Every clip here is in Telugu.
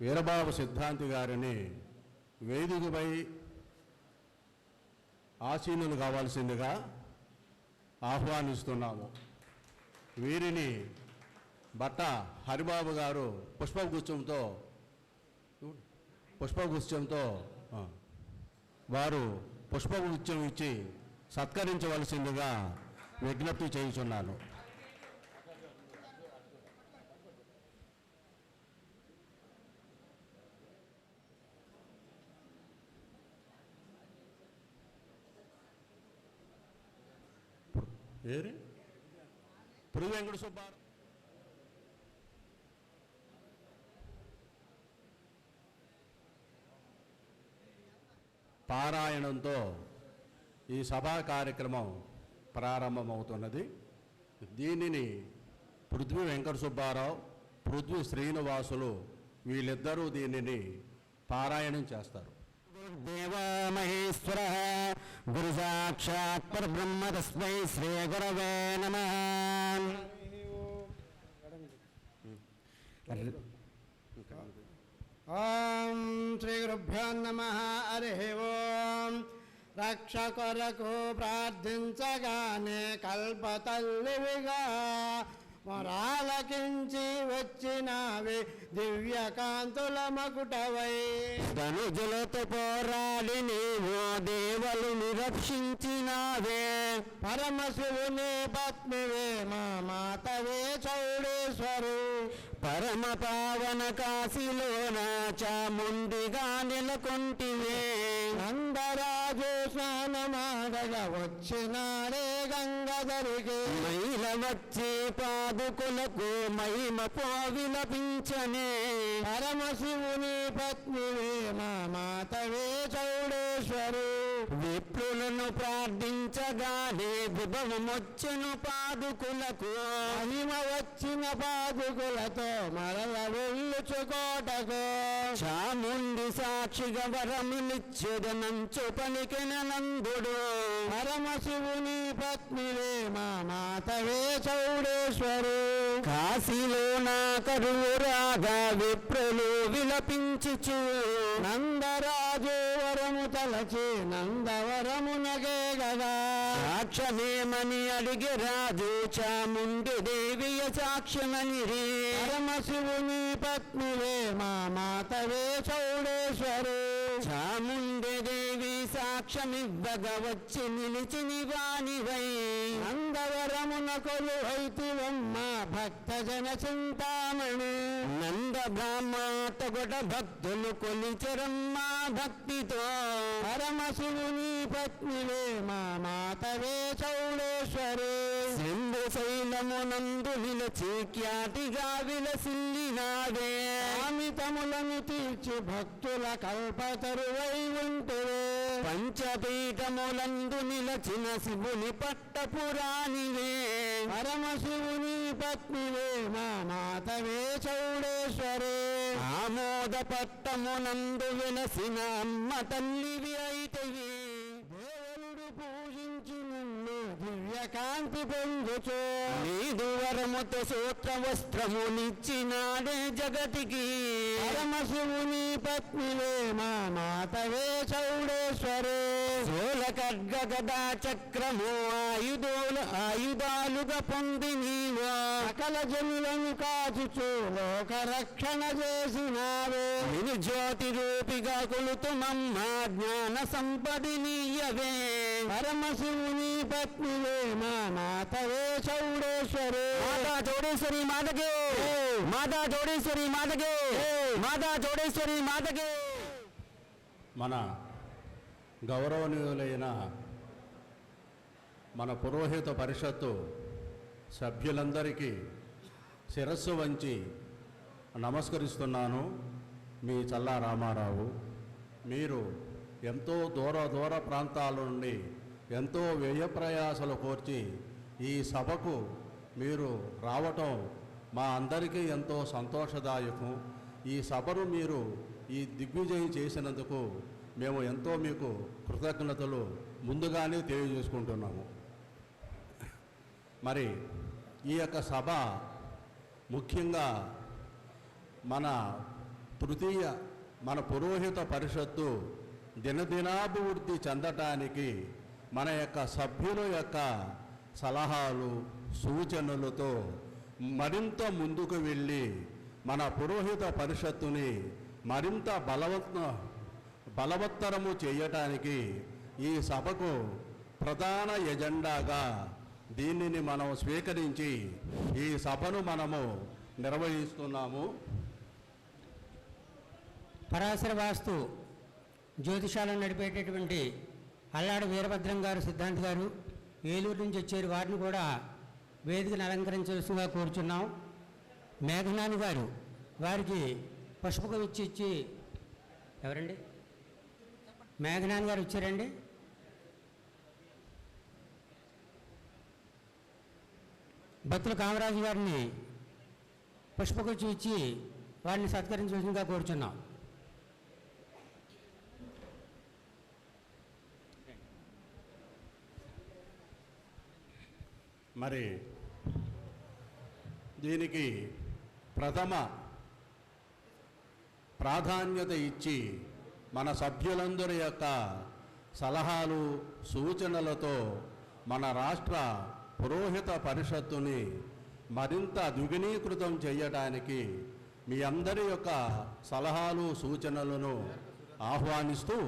వీరబాబు సిద్ధాంతి గారిని వేదికపై ఆసీనులు కావాల్సిందిగా ఆహ్వానిస్తున్నాము. వీరిని బట్ట హరిబాబు గారు పుష్పగుచ్చంతో వారు పుష్పగుచ్చం ఇచ్చి సత్కరించవలసిందిగా విజ్ఞప్తి చేయుచున్నాను. పురుగు వెంకట సుబ్బారావు పారాయణంతో ఈ సభా కార్యక్రమం ప్రారంభమవుతున్నది. దీనిని పృథ్వీ వెంకట సుబ్బారావు, పృథ్వీ శ్రీనివాసులు వీళ్ళిద్దరూ దీనిని పారాయణం చేస్తారు. దేవో మహేశ్వర గురు సాక్షాత్ పరబ్రహ్మ తస్మై శ్రీ గురవే నమః. ఓం శ్రీ గురుభ్యో నమః. హరి ఓం. రక్ష కొరకు ప్రార్థించగానే కల్పతల్లివిగా మొరాలకించి వచ్చినావి దివ్యకాంతుల మకుటవై. ధనుజులతో పోరాడి నీవు దేవలుని రక్షించినావే. పరమశివుని పత్నివే మా మాతవే చౌడేశ్వరు. పరమ పావన కాశీలోన చాముండిగా నెలకొంటివే. నందరాజు స్నానమాడగా వచ్చినాడే గంగధరికి. మైల వచ్చి పాదుకులకు మహిమ పోవిలపించనే. పరమశివుని పత్నివే మా మాతవే చౌడేశ్వరు. విప్రులను ప్రార్థించగానే విభవమొచ్చెను పాదుకులకు. మహిమ వచ్చిన పాదుకులతో మరల వెళ్ళుచుకోటకు. చాముండి సాక్షిగా వరములిచ్చెదనంచు పలికిన నందుడు. పరమశివుని పత్నివే మా మాతవే చౌడేశ్వరు. కాశీలో నా కరువు రాగా విప్రులు విలపించుచు. నందరాజు వరము తలచి నందవరమునగే గదా. సాక్ష్యమేమని అడిగి రాజు చాముండి దేవియ సాక్ష్యమని. పరమశివుని పత్నివే మా మాతవే చౌడేశ్వరు. చాముండి దేవి సాక్ష్యమివ్వగా వచ్చి నిలిచిని వానివై. నందవరమున కొలువైతివమ్మ భక్తజన చింతామణి. నంద బ్రాహ్మతొగట భక్తులు కొలిచరమ్మా భక్తితో. పరమశివుని పత్నివే మా మాతవే చౌడేశ్వరు. సింధు శైలమునందు నిలచి ఖ్యాతిగా విలసిల్లినావే. కామితములను తీర్చి భక్తుల కల్పతరువై ఉంటువే. పంచపీఠములందు నిలచిన శివుని పట్టపురాణివే. పరమశివుని పత్నివే మా మాతవే చౌడేశ్వరే. ఆమోద పట్టమునందు విలసిన అమ్మ తల్లివి అయితవి. దేవుడు పూజించి నిన్ను దివ్యకాంతి పొందుచు. నీదు వరముతో సూత్ర వస్త్రమునిచ్చినాడే జగతికి. పరమశివుని పత్నివే మా మాతవే చౌడేశ్వరే. శూల ఖడ్గ గదా చక్రము ఆయుధాలుగా పొంది నీవు. సకల జనులను కాచుచు లోక రక్షణ చేసినావే. నిను జ్యోతి రూపిగా కొలుతుమమ్మ జ్ఞాన సంపదినీయవే. పరమశివుని పత్నివే మా మాతవే చౌడేశ్వరే. మాతా చౌడేశ్వరి మాతకే, మాతా చౌడేశ్వరి మాతకే, మాతా చౌడేశ్వరి మాతకే. మన గౌరవనీయులైన మన పురోహిత పరిషత్తు సభ్యులందరికీ శిరస్సు వంచి నమస్కరిస్తున్నాను. మీ చల్లా రామారావు. మీరు ఎంతో దూర ప్రాంతాల నుండి ఎంతో వ్యయ ప్రయాసలు కోర్చి ఈ సభకు మీరు రావటం మా అందరికీ ఎంతో సంతోషదాయకం. ఈ సభను మీరు ఈ దిగ్విజయం చేసినందుకు మేము ఎంతో మీకు కృతజ్ఞతలు ముందుగానే తెలియజేసుకుంటున్నాము. మరి ఈ యొక్క సభ ముఖ్యంగా మన తృతీయ మన పురోహిత పరిషత్తు దినదినాభివృద్ధి చెందటానికి మన యొక్క సభ్యుల యొక్క సలహాలు సూచనలతో మరింత ముందుకు వెళ్ళి మన పురోహిత పరిషత్తుని మరింత బలవత్తరము చేయటానికి ఈ సభకు ప్రధాన ఎజెండాగా దీనిని మనం స్వీకరించి ఈ సభను మనము నిర్వహిస్తున్నాము. పరాశర వాస్తు జ్యోతిషాలను నడిపేటటువంటి అల్లాడ వీరభద్రం గారు సిద్ధాంత్ గారు ఏలూరు నుంచి వచ్చారు. వారిని కూడా వేదికను అలంకరించవలసిందిగా కోరుచున్నాం. మేఘనాని గారు వారికి పుష్పకం ఇచ్చి ఎవరండి? మేఘనాని గారు వచ్చారండి. బత్తుల కామరాజు గారిని పుష్పగుచ్చి ఇచ్చి వారిని సత్కరించవలసిందిగా కోరుచున్నాం. మరి దీనికి ప్రథమ ప్రాధాన్యత ఇచ్చి మన సభ్యులందరి యొక్క సలహాలు సూచనలతో మన రాష్ట్ర పురోహిత పరిషత్తుని మరింత ద్విగుణీకృతం చేయడానికి మీ అందరి యొక్క సలహాలు సూచనలను ఆహ్వానిస్తూ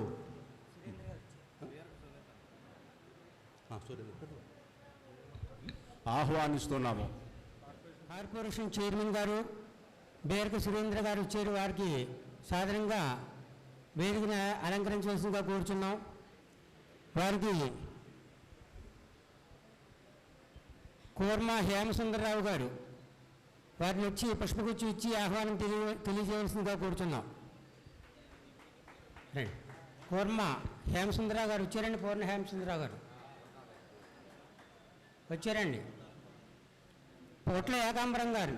ఆహ్వానిస్తున్నాము. కార్పొరేషన్ చైర్మన్ గారు బేరక సురేంద్ర గారు వచ్చారు. వారికి సాధారణంగా వేదికను అలంకరించవలసిందిగా కోరుచున్నాం. వారికి కోర్మా హేమసుందరరావు గారు వారిని వచ్చి పుష్పగుచ్చి ఇచ్చి ఆహ్వానం తెలియజేయవలసిందిగా కోరుచున్నాం. కోర్మా హేమసుందరరావు గారు వచ్చారండి. పూర్ణ హేమసుందరరావు గారు వచ్చారండి. పొట్ల ఏకాంబరం గారు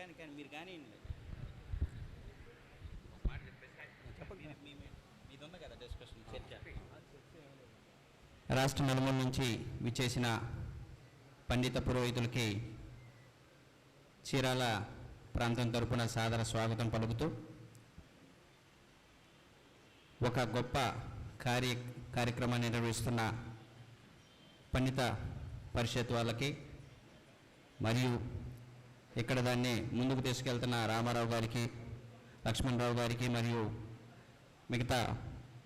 కానీ మీరు కానీ కదా డిస్కషన్ చర్చ. రాష్ట్ర నలుమూల నుంచి విచ్చేసిన పండిత పురోహితులకి చీరాల ప్రాంతం తరపున సాదర స్వాగతం పలుకుతూ ఒక గొప్ప కార్యక్రమాన్ని నిర్వహిస్తున్న పండిత పరిషత్ వాళ్ళకి మరియు ఇక్కడ దాన్ని ముందుకు తీసుకెళ్తున్న రామారావు గారికి, లక్ష్మణరావు గారికి మరియు మిగతా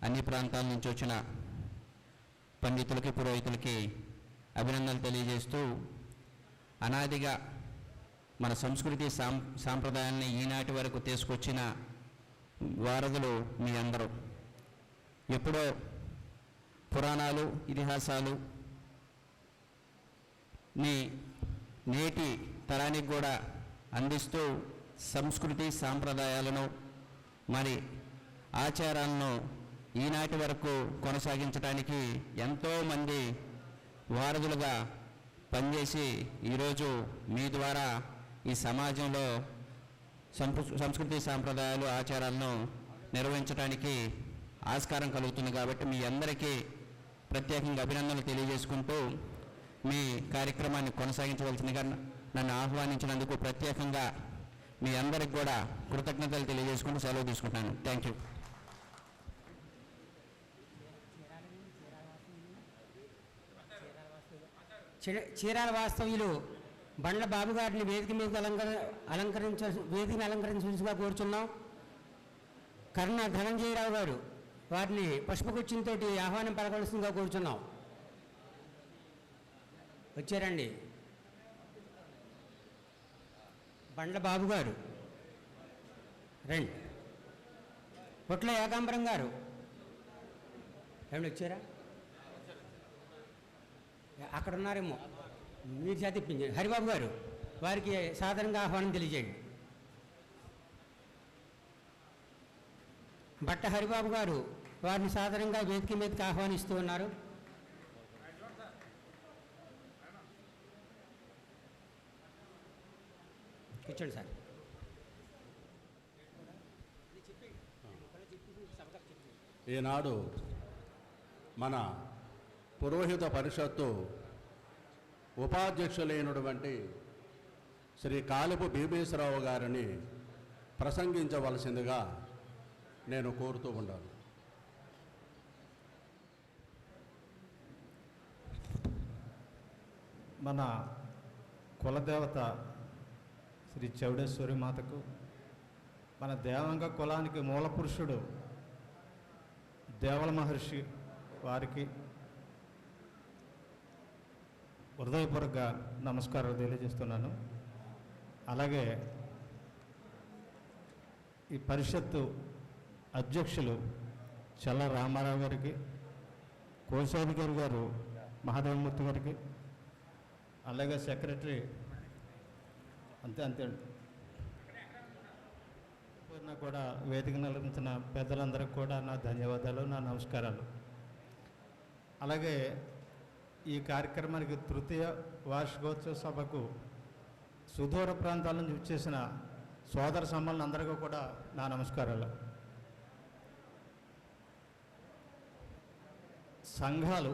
అన్ని ప్రాంతాల నుంచి వచ్చిన పండితులకి పురోహితులకి అభినందనలు తెలియజేస్తూ అనాదిగా మన సంస్కృతి సాంప్రదాయాన్ని ఈనాటి వరకు తీసుకొచ్చిన వారధులు మీ అందరూ. ఎప్పుడో పురాణాలు ఇతిహాసాలు నేటి తరానికి కూడా అందిస్తూ సంస్కృతి సాంప్రదాయాలను మరి ఆచారాలను ఈనాటి వరకు కొనసాగించడానికి ఎంతోమంది వారధులుగా పనిచేసి ఈరోజు మీ ద్వారా ఈ సమాజంలో సంస్కృతి సాంప్రదాయాలు ఆచారాలను నిర్వహించడానికి ఆస్కారం కలుగుతుంది. కాబట్టి మీ అందరికీ ప్రత్యేకంగా అభినందనలు తెలియజేసుకుంటూ మీ కార్యక్రమాన్ని కొనసాగించవలసిందిగా నన్ను ఆహ్వానించినందుకు ప్రత్యేకంగా మీ అందరికి కూడా కృతజ్ఞతలు తెలియజేసుకుంటూ సెలవు తీసుకుంటాను. Thank you. చీరాల వాస్తవ్యులు బండ్ల బాబు గారిని వేదిక మీద అలంకరించవలసిగా కోరుచున్నాం. కర్ణ ధనంజయరావు గారు వారిని పుష్పగుచ్చంతో ఆహ్వానం పలకవలసిందిగా కోరుచున్నాం. వచ్చారండి. బండ్ల బాబు గారు రండి. పొట్ల ఏకాంబరం గారు ఏమిటి వచ్చారా? అక్కడ ఉన్నారేమో, మీరు చదివించండి. హరిబాబు గారు వారికి సాధారణంగా ఆహ్వానం తెలియజేయండి. బట్ట హరిబాబు గారు వారిని సాధారణంగా వేదిక మీదకి ఆహ్వానిస్తూ ఉన్నారు. కూర్చోండి సార్. ఈనాడు మన పురోహిత పరిషత్తు ఉపాధ్యక్షులైనటువంటి శ్రీ కాలిపు భీమేశ్వరరావు గారిని ప్రసంగించవలసిందిగా నేను కోరుతూ ఉన్నాను. మన కులదేవత శ్రీ చౌడేశ్వరి మాతకు, మన దేవాంగ కులానికి మూలపురుషుడు దేవల మహర్షి వారికి హృదయపూర్వక నమస్కారాలు తెలియజేస్తున్నాను. అలాగే ఈ పరిషత్తు అధ్యక్షులు చల్ల రామారావు గారికి, కోశాధికారి గారు మహాదేవమూర్తి గారికి, అలాగే సెక్రటరీ అంతే కూడా వేదిక నిర్వహించిన పెద్దలందరికీ కూడా నా ధన్యవాదాలు, నా నమస్కారాలు. అలాగే ఈ కార్యక్రమానికి తృతీయ వార్షికోత్సవ సభకు సుదూర ప్రాంతాల నుంచి వచ్చేసిన సోదర సమ్మలందరికీ కూడా నా నమస్కారాలు. సంఘాలు,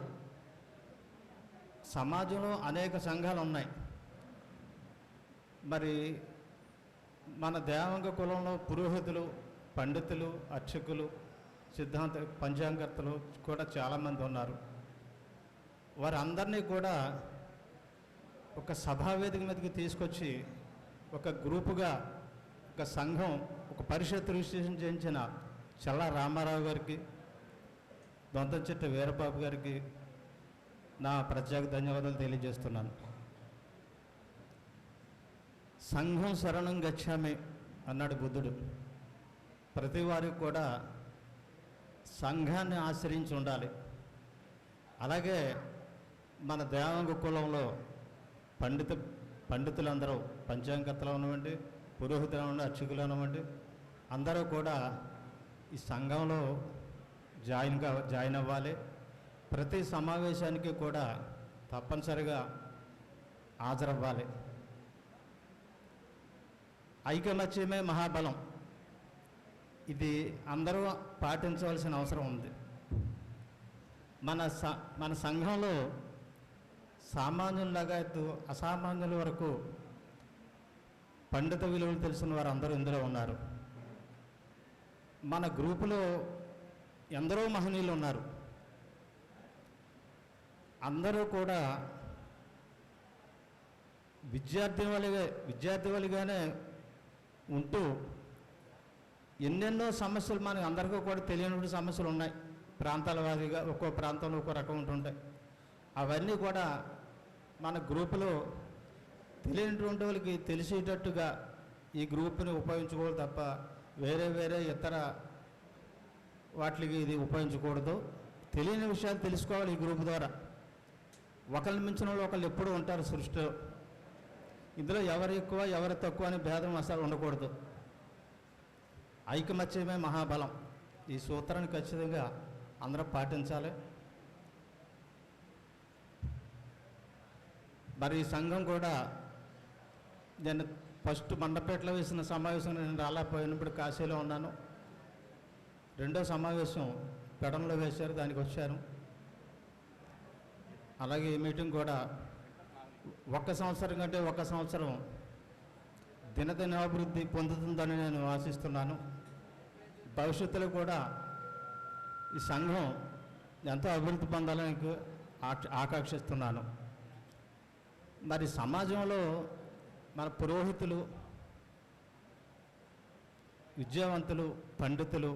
సమాజంలో అనేక సంఘాలు ఉన్నాయి. మరి మన దేవాంగ కులంలో పురోహితులు, పండితులు, అర్చకులు, సిద్ధాంత పంచాంగర్తలు కూడా చాలామంది ఉన్నారు. వారందరినీ కూడా ఒక సభావేదిక మీదకి తీసుకొచ్చి ఒక గ్రూపుగా, ఒక సంఘం, ఒక పరిషత్ రిజిస్ట్రేషన్ చేయించిన చల్ల రామారావు గారికి, దొంతంచెట్ట వీరబాబు గారికి నా ప్రత్యేక ధన్యవాదాలు తెలియజేస్తున్నాను. సంఘం శరణం గచ్చామి అన్నాడు బుద్ధుడు. ప్రతి వారికి కూడా సంఘాన్ని ఆశ్రయించి ఉండాలి. అలాగే మన దేవాంగ కులంలో పండితులందరూ, పంచాంగర్తలు అనివ్వండి, పురోహితులు అనివ్వండి, అర్చకులు అనివ్వండి, అందరూ కూడా ఈ సంఘంలో జాయిన్ అవ్వాలి. ప్రతి సమావేశానికి కూడా తప్పనిసరిగా హాజరవ్వాలి. ఐకమత్యమే మహాబలం. ఇది అందరూ పాటించవలసిన అవసరం ఉంది. మన సంఘంలో సామాన్యులాగా అసామాన్యుల వరకు పండిత విలువలు తెలిసిన వారు అందరూ ఇందులో ఉన్నారు. మన గ్రూపులో ఎందరో మహనీయులు ఉన్నారు. అందరూ కూడా విద్యార్థివలిగానే ఉంటూ ఎన్నెన్నో సమస్యలు మనకు అందరికీ కూడా తెలియని సమస్యలు ఉన్నాయి. ప్రాంతాల వారీగా ఒక్కో ప్రాంతంలో ఒక్కో రకం ఉంటుంటాయి. అవన్నీ కూడా మన గ్రూపులో తెలియనటువంటి వాళ్ళకి తెలిసేటట్టుగా ఈ గ్రూప్ని ఉపయోగించుకోవాలి తప్ప వేరే ఇతర వాటికి ఇది ఉపయోగించకూడదు. తెలియని విషయాలు తెలుసుకోవాలి ఈ గ్రూప్ ద్వారా. ఒకరిని మించిన వాళ్ళు ఒకళ్ళు ఎప్పుడూ ఉంటారు సృష్టిలో. ఇందులో ఎవరు ఎక్కువ ఎవరు తక్కువ అని భేదం అసలు ఉండకూడదు. ఐకమత్యమే మహాబలం. ఈ సూత్రాన్ని ఖచ్చితంగా అందరూ పాటించాలి. మరి ఈ సంఘం కూడా నేను ఫస్ట్ మండపేటలో వేసిన సమావేశం నేను రాలేకపోయినప్పుడు కాశీలో ఉన్నాను. రెండో సమావేశం పెడంలో వేశారు, దానికి వచ్చాను. అలాగే ఈ మీటింగ్ కూడా 1 సంవత్సరం కంటే 1 సంవత్సరం దినదినాభివృద్ధి పొందుతుందని నేను ఆశిస్తున్నాను. భవిష్యత్తులో కూడా ఈ సంఘం ఎంతో అభివృద్ధి పొందాలని ఆకాంక్షిస్తున్నాను. మరి సమాజంలో మన పురోహితులు, విద్యావంతులు, పండితులు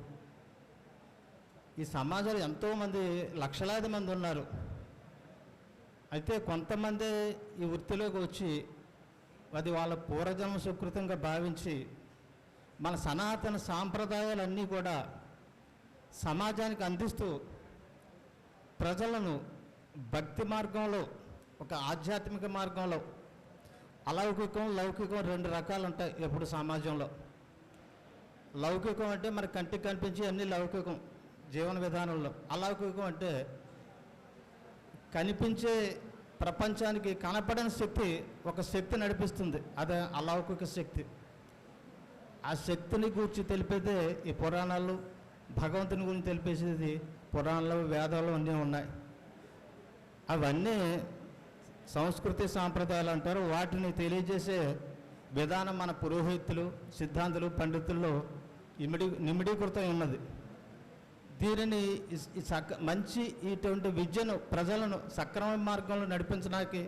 ఈ సమాజంలో ఎంతోమంది లక్షలాది మంది ఉన్నారు. అయితే కొంతమంది ఈ వృత్తిలోకి వచ్చి అది వాళ్ళ పూర్వజన్మ సుకృతంగా భావించి మన సనాతన సాంప్రదాయాలన్నీ కూడా సమాజానికి అందిస్తూ ప్రజలను భక్తి మార్గంలో, ఒక ఆధ్యాత్మిక మార్గంలో, అలౌకికం లౌకికం 2 రకాలు ఉంటాయి ఎప్పుడు సమాజంలో. లౌకికం అంటే మన కంటికి కనిపించే అన్ని లౌకికం జీవన విధానంలో. అలౌకికం అంటే కనిపించే ప్రపంచానికి కనపడని శక్తి, ఒక శక్తి నడిపిస్తుంది, అదే అలౌకిక శక్తి. ఆ శక్తిని గూర్చి తెలిపేదే ఈ పురాణాలు, భగవంతుని గురించి తెలిపేసేది పురాణాలు వేదాలు అన్నీ ఉన్నాయి. అవన్నీ సంస్కృతి సాంప్రదాయాలు అంటారు. వాటిని తెలియజేసే విధానం మన పురోహితులు, సిద్ధాంతులు, పండితుల్లో నిమిడీకృతం ఉన్నది. దీనిని మంచి ఇటువంటి విద్యను ప్రజలను సక్రమ మార్గంలో నడిపించడానికి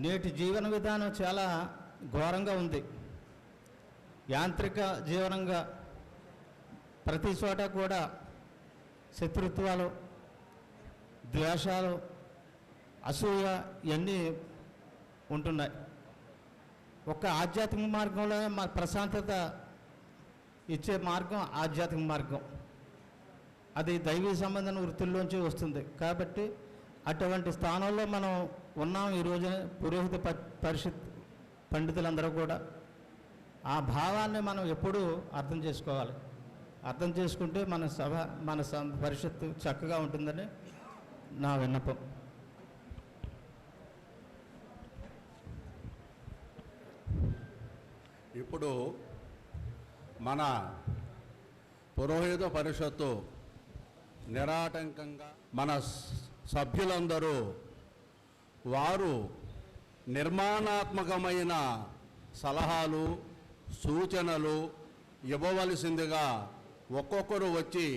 నేటి జీవన విధానం చాలా ఘోరంగా ఉంది. యాంత్రిక జీవనంగా ప్రతి చోట కూడా శత్రుత్వాలు, ద్వేషాలు, అసూయ ఇవన్నీ ఉంటున్నాయి. ఒక ఆధ్యాత్మిక మార్గంలో మా ప్రశాంతత ఇచ్చే మార్గం ఆధ్యాత్మిక మార్గం. అది దైవీ సంబంధం వృత్తుల్లోంచి వస్తుంది. కాబట్టి అటువంటి స్థానంలో మనం ఉన్నాం ఈ రోజున. పురోహిత పరిషత్ పండితులందరూ కూడా ఆ భావాన్ని మనం ఎప్పుడూ అర్థం చేసుకోవాలి. అర్థం చేసుకుంటే మన సభ, మన పరిషత్తు చక్కగా ఉంటుందని నా విన్నపం. ఇప్పుడు మన పురోహిత పరిషత్తు నిరాటంకంగా మన సభ్యులందరూ వారు నిర్మాణాత్మకమైన సలహాలు, సూచనలు ఇవ్వవలసిందిగా ఒక్కొక్కరు వచ్చి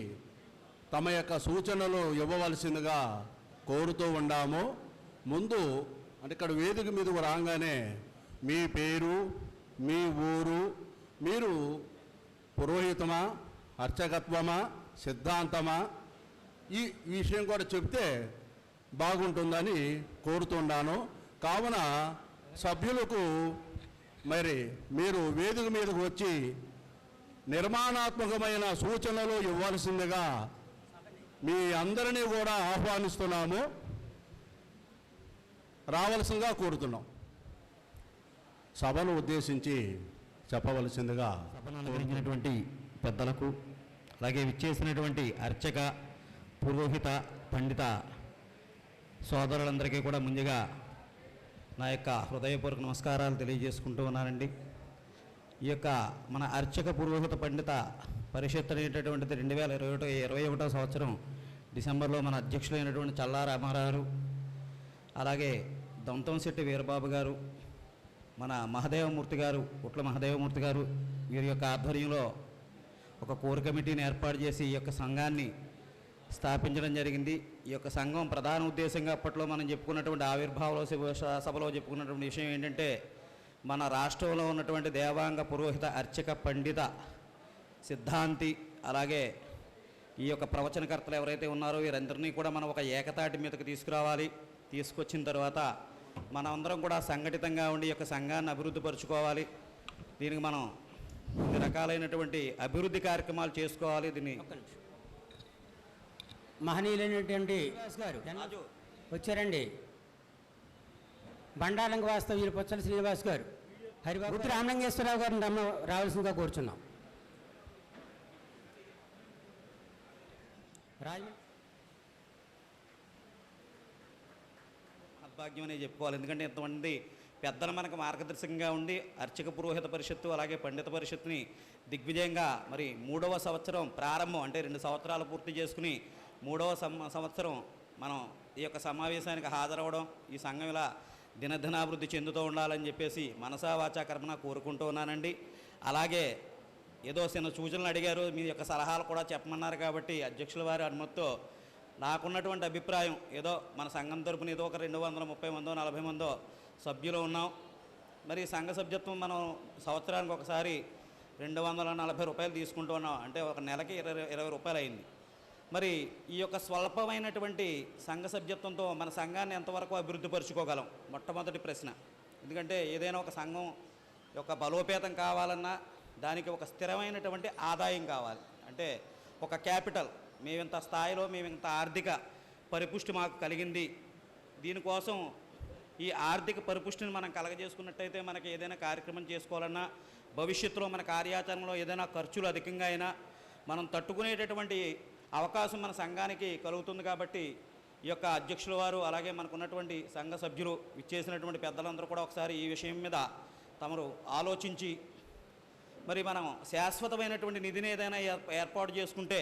తమ యొక్క సూచనలు ఇవ్వవలసిందిగా కోరుతూ ఉన్నాము. ముందు అంటే ఇక్కడ వేదిక మీదకు రాగానే మీ పేరు, మీ ఊరు, మీరు పురోహితమా, అర్చకత్వమా, సిద్ధాంతమా, ఈ విషయం కూడా చెప్తే బాగుంటుందని కోరుతున్నాను. కావున సభ్యులకు మరి మీరు వేదిక మీదకు వచ్చి నిర్మాణాత్మకమైన సూచనలు ఇవ్వాల్సిందిగా మీ అందరినీ కూడా ఆహ్వానిస్తున్నాము, రావాల్సిందిగా కోరుతున్నాం. సభను ఉద్దేశించి చెప్పవలసిందిగా సభను అలంకరించినటువంటి పెద్దలకు, అలాగే విచ్చేసినటువంటి అర్చక, పురోహిత, పండిత సోదరులందరికీ కూడా ముందుగా నా యొక్క హృదయపూర్వక నమస్కారాలు తెలియజేసుకుంటూ ఉన్నానండి. ఈ యొక్క మన అర్చక, పురోహిత, పండిత పరిషత్ అనేటటువంటిది 2021 సంవత్సరం డిసెంబర్లో మన అధ్యక్షులైనటువంటి చల్లా రామారావు, అలాగే దొంతంశెట్టి వీరబాబు గారు, మన మహదేవమూర్తి గారు, ఉట్ల మహదేవమూర్తి గారు వీరి యొక్క ఆధ్వర్యంలో ఒక కోర్ కమిటీని ఏర్పాటు చేసి ఈ యొక్క సంఘాన్ని స్థాపించడం జరిగింది. ఈ యొక్క సంఘం ప్రధాన ఉద్దేశంగా అప్పట్లో మనం చెప్పుకున్నటువంటి ఆవిర్భావ సభలో చెప్పుకున్నటువంటి విషయం ఏంటంటే, మన రాష్ట్రంలో ఉన్నటువంటి దేవాంగ, పురోహిత, అర్చక, పండిత, సిద్ధాంతి, అలాగే ఈ యొక్క ప్రవచనకర్తలు ఎవరైతే ఉన్నారో వీరందరినీ కూడా మనం ఒక ఏకతాటి మీదకి తీసుకురావాలి. తీసుకొచ్చిన తర్వాత మనమందరం కూడా సంఘటితంగా ఉండి ఈ యొక్క సంఘాన్ని అభివృద్ధి పరుచుకోవాలి. దీనికి మనం కొన్ని రకాలైనటువంటి అభివృద్ధి కార్యక్రమాలు చేసుకోవాలి. దీన్ని మహనీయులైనటువంటి గారు వచ్చారండి. బండాలంగ వాస్తవ్యులు పొచ్చల శ్రీనివాస్ గారు, హరిబాబు, రామలింగేశ్వరరావు గారిని రావాల్సిందిగా కోరుచున్నాం. భాగ్యం అనే చెప్పుకోవాలి. ఎందుకంటే ఎంతమంది పెద్దలు మనకు మార్గదర్శకంగా ఉండి అర్చక, పురోహిత పరిషత్తు అలాగే పండిత పరిషత్తుని దిగ్విజయంగా మరి 3వ సంవత్సరం ప్రారంభం అంటే 2 సంవత్సరాలు పూర్తి చేసుకుని 3వ సంవత్సరం మనం ఈ యొక్క సమావేశానికి హాజరవడం, ఈ సంఘం ఇలా దినదినాభివృద్ధి చెందుతూ ఉండాలని చెప్పేసి మనసా వాచా కర్మన కోరుకుంటూ ఉన్నానండి. అలాగే ఏదో చిన్న సూచనలు అడిగారు, మీ యొక్క సలహాలు కూడా చెప్పమన్నారు. కాబట్టి అధ్యక్షుల వారి అనుమతితో నాకున్నటువంటి అభిప్రాయం, ఏదో మన సంఘం తరపున ఏదో ఒక 230 మందో 40 మందో సభ్యులు ఉన్నాం. మరి సంఘ సభ్యత్వం మనం సంవత్సరానికి ఒకసారి 240 రూపాయలు తీసుకుంటూ ఉన్నాం. అంటే ఒక నెలకి 20 రూపాయలు అయింది. మరి ఈ యొక్క స్వల్పమైనటువంటి సంఘ సభ్యత్వంతో మన సంఘాన్ని ఎంతవరకు అభివృద్ధి పరుచుకోగలం? మొట్టమొదటి ప్రశ్న. ఎందుకంటే ఏదైనా ఒక సంఘం యొక్క బలోపేతం కావాలన్నా దానికి ఒక స్థిరమైనటువంటి ఆదాయం కావాలి. అంటే ఒక క్యాపిటల్, మేమింత స్థాయిలో మేమింత ఆర్థిక పరిపుష్టి మాకు కలిగింది, దీనికోసం ఈ ఆర్థిక పరిపుష్టిని మనం కలగజేసుకున్నట్టయితే మనకి ఏదైనా కార్యక్రమం చేసుకోవాలన్నా, భవిష్యత్తులో మన కార్యాచరణలో ఏదైనా ఖర్చులు అధికంగా అయినా మనం తట్టుకునేటటువంటి అవకాశం మన సంఘానికి కలుగుతుంది. కాబట్టి ఈ యొక్క అధ్యక్షుల వారు అలాగే మనకున్నటువంటి సంఘ సభ్యులు ఇచ్చేసినటువంటి పెద్దలందరూ కూడా ఒకసారి ఈ విషయం మీద తమరు ఆలోచించి మరి మనం శాశ్వతమైనటువంటి నిధిని ఏదైనా ఏర్పాటు చేసుకుంటే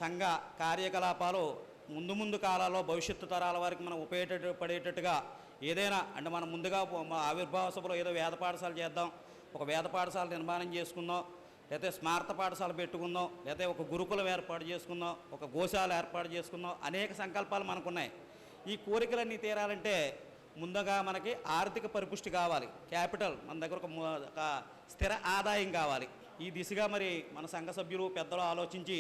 సంఘ కార్యకలాపాలు ముందు ముందు కాలాల్లో భవిష్యత్తు తరాల వారికి మనం ఉపయోగపడేటట్టుగా ఏదైనా అంటే మనం ముందుగా ఆవిర్భావ సభలో ఏదో వేద పాఠశాల చేద్దాం, ఒక వేద పాఠశాల నిర్మాణం చేసుకుందాం, లేకపోతే స్మారత పాఠశాల పెట్టుకుందాం, లేకపోతే ఒక గురుకులం ఏర్పాటు చేసుకుందాం, ఒక గోశాల ఏర్పాటు చేసుకుందాం, అనేక సంకల్పాలు మనకున్నాయి. ఈ కోరికలన్నీ తీరాలంటే ముందుగా మనకి ఆర్థిక పరిపుష్టి కావాలి, క్యాపిటల్ మన దగ్గర ఒక స్థిర ఆదాయం కావాలి. ఈ దిశగా మరి మన సంఘ సభ్యులు పెద్దలు ఆలోచించి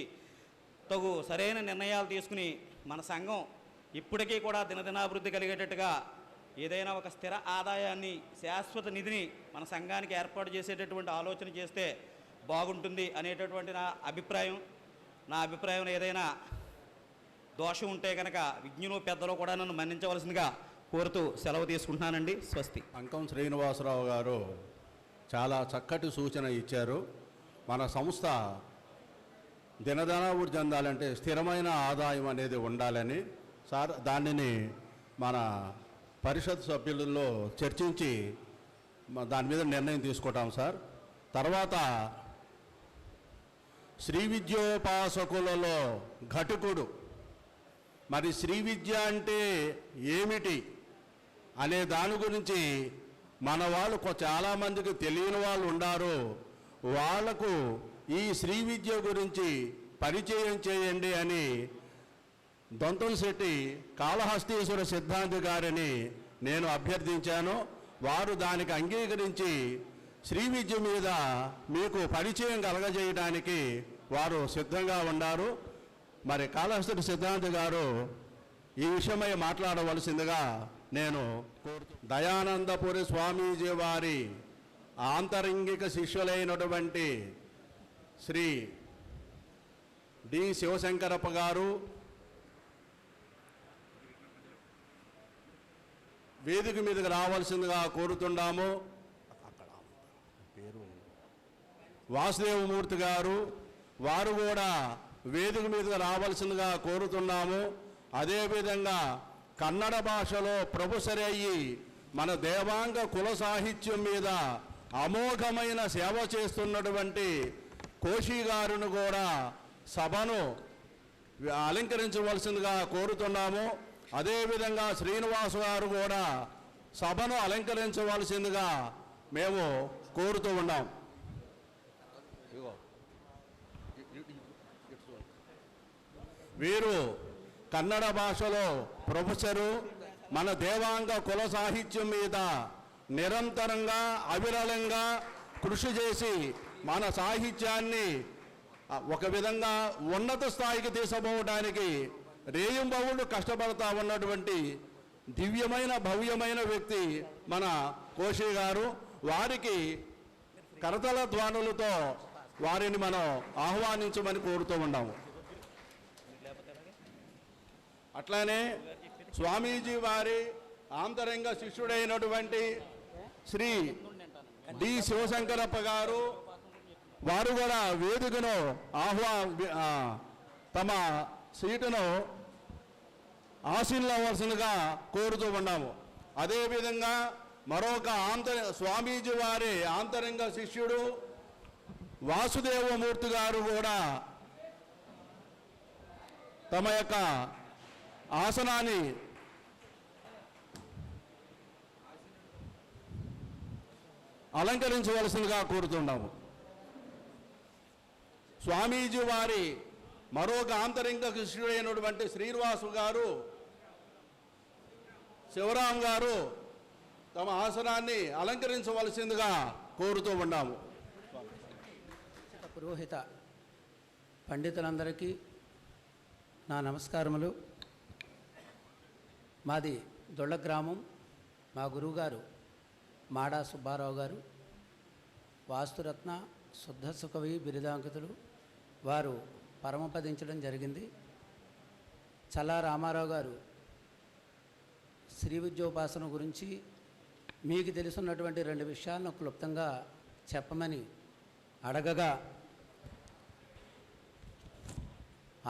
తగు సరైన నిర్ణయాలు తీసుకుని మన సంఘం ఇప్పటికీ కూడా దినదినాభివృద్ధి కలిగేటట్టుగా ఏదైనా ఒక స్థిర ఆదాయాన్ని, శాశ్వత నిధిని మన సంఘానికి ఏర్పాటు చేసేటటువంటి ఆలోచన చేస్తే బాగుంటుంది అనేటటువంటి నా అభిప్రాయం. ఏదైనా దోషం ఉంటే కనుక విజ్ఞులు పెద్దలు కూడా నన్ను మన్నించవలసిందిగా కోరుతూ సెలవు తీసుకుంటున్నానండి. స్వస్తి. అంకం శ్రీనివాసరావు గారు చాలా చక్కటి సూచన ఇచ్చారు. మన సంస్థ దినదినాభివృద్ధి చెందాలంటే స్థిరమైన ఆదాయం అనేది ఉండాలని సార్ దానిని మన పరిషత్ సభ్యులలో చర్చించి దాని మీద నిర్ణయం తీసుకుంటాం సార్. తర్వాత శ్రీ విద్యోపాసకులలో ఘటకుడు, మరి శ్రీ విద్య అంటే ఏమిటి అనే దాని గురించి మన వాళ్ళు చాలామందికి తెలియని వాళ్ళు ఉన్నారు. వాళ్లకు ఈ శ్రీ విద్య గురించి పరిచయం చేయండి అని దొంతంశెట్టి కాళహస్తీశ్వర సిద్ధాంతి గారిని నేను అభ్యర్థించాను. వారు దానికి అంగీకరించి శ్రీ విద్య మీద మీకు పరిచయం కలగజేయడానికి వారు సిద్ధంగా ఉన్నారు. మరి కాళహస్తి సిద్ధాంతి గారు ఈ విషయమై మాట్లాడవలసిందిగా నేను దయానందపురి స్వామీజీ వారి ఆంతరంగిక శిష్యులైనటువంటి శ్రీ డి శివశంకరప్ప గారు వేదిక మీదకి రావాల్సిందిగా కోరుతున్నాము. వాసుదేవమూర్తి గారు వారు కూడా వేదిక మీదకి రావాల్సిందిగా కోరుతున్నాము. అదేవిధంగా కన్నడ భాషలో ప్రొఫెసర్ అయ్యి మన దేవాంగ కుల సాహిత్యం మీద అమోఘమైన సేవ చేస్తున్నటువంటి కోశీ గారును కూడా సభను అలంకరించవలసిందిగా కోరుతున్నాము. అదేవిధంగా శ్రీనివాసు గారు కూడా సభను అలంకరించవలసిందిగా మేము కోరుతూ ఉన్నాం. వీరు కన్నడ భాషలో ప్రొఫెసరు, మన దేవాంగ కుల సాహిత్యం మీద నిరంతరంగా అవిరళంగా కృషి చేసి మన సాహిత్యాన్ని ఒక విధంగా ఉన్నత స్థాయికి తీసుకుపోవడానికి రేయింబవుళ్ళు కష్టపడతా ఉన్నటువంటి దివ్యమైన భవ్యమైన వ్యక్తి మన కోశీ గారు. వారికి కరతల ధ్వనులతో వారిని మనం ఆహ్వానించమని కోరుతూ ఉన్నాము. అట్లానే స్వామీజీ వారి ఆంతరంగ శిష్యుడైనటువంటి శ్రీ డి శివశంకరప్ప గారు వారు కూడా వేదికను తమ సీటును ఆశీర్వవలసిందిగా కోరుతూ ఉన్నాము. అదేవిధంగా మరొక స్వామీజీ వారి ఆంతరంగ శిష్యుడు వాసుదేవమూర్తి గారు కూడా తమ యొక్క ఆసనాన్ని అలంకరించవలసిందిగా కోరుతున్నాము. స్వామీజీ వారి మరొక ఆంతరింగ శిష్యుడైనటువంటి శ్రీనివాసు గారు, శివరాం గారు తమ ఆసనాన్ని అలంకరించవలసిందిగా కోరుతూ ఉన్నాము. పురోహిత పండితులందరికీ నా నమస్కారములు. మాది దొళ్ళ గ్రామం. మా గురువుగారు మాడా సుబ్బారావు గారు వాస్తురత్న శుద్ధ సుఖవి బిరుదాంకితులు. వారు పరమపదించడం జరిగింది. చల్లా రామారావు గారు శ్రీ విద్యోపాసన గురించి మీకు తెలుసున్నటువంటి 2 విషయాలను క్లుప్తంగా చెప్పమని అడగగా,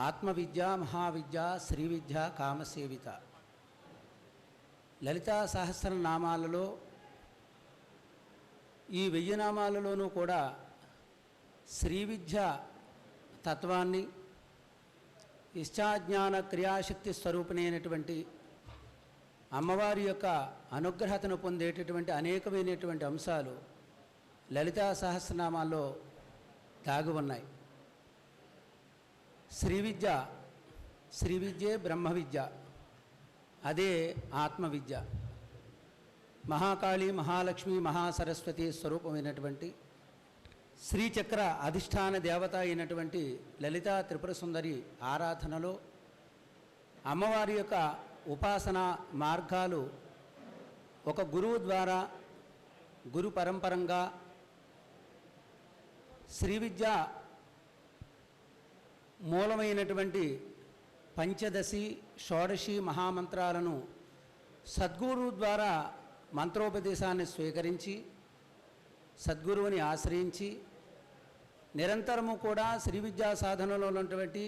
ఆత్మవిద్య, మహావిద్య, శ్రీ విద్య, కామసేవిత లలితా సహస్రనామాలలో ఈ 1000 నామాలలోనూ కూడా శ్రీ విద్య తత్వాన్ని, ఇష్టాజ్ఞాన క్రియాశక్తి స్వరూపిణి అయినటువంటి అమ్మవారి యొక్క అనుగ్రహతను పొందేటటువంటి అనేకమైనటువంటి అంశాలు లలితా సహస్రనామాల్లో దాగి ఉన్నాయి. శ్రీ విద్య, శ్రీ విద్యే బ్రహ్మ విద్య, అదే ఆత్మవిద్య. మహాకాళి, మహాలక్ష్మి, మహాసరస్వతి స్వరూపమైనటువంటి శ్రీచక్ర అధిష్టాన దేవత అయినటువంటి లలితా త్రిపుర సుందరి ఆరాధనలో అమ్మవారి యొక్క ఉపాసన మార్గాలు ఒక గురువు ద్వారా గురు పరంపరంగా శ్రీ విద్య మూలమైనటువంటి పంచదశి షోడశి మహామంత్రాలను సద్గురు ద్వారా మంత్రోపదేశాన్ని స్వీకరించి సద్గురువుని ఆశ్రయించి నిరంతరము కూడా శ్రీ విద్యా సాధనలో ఉన్నటువంటి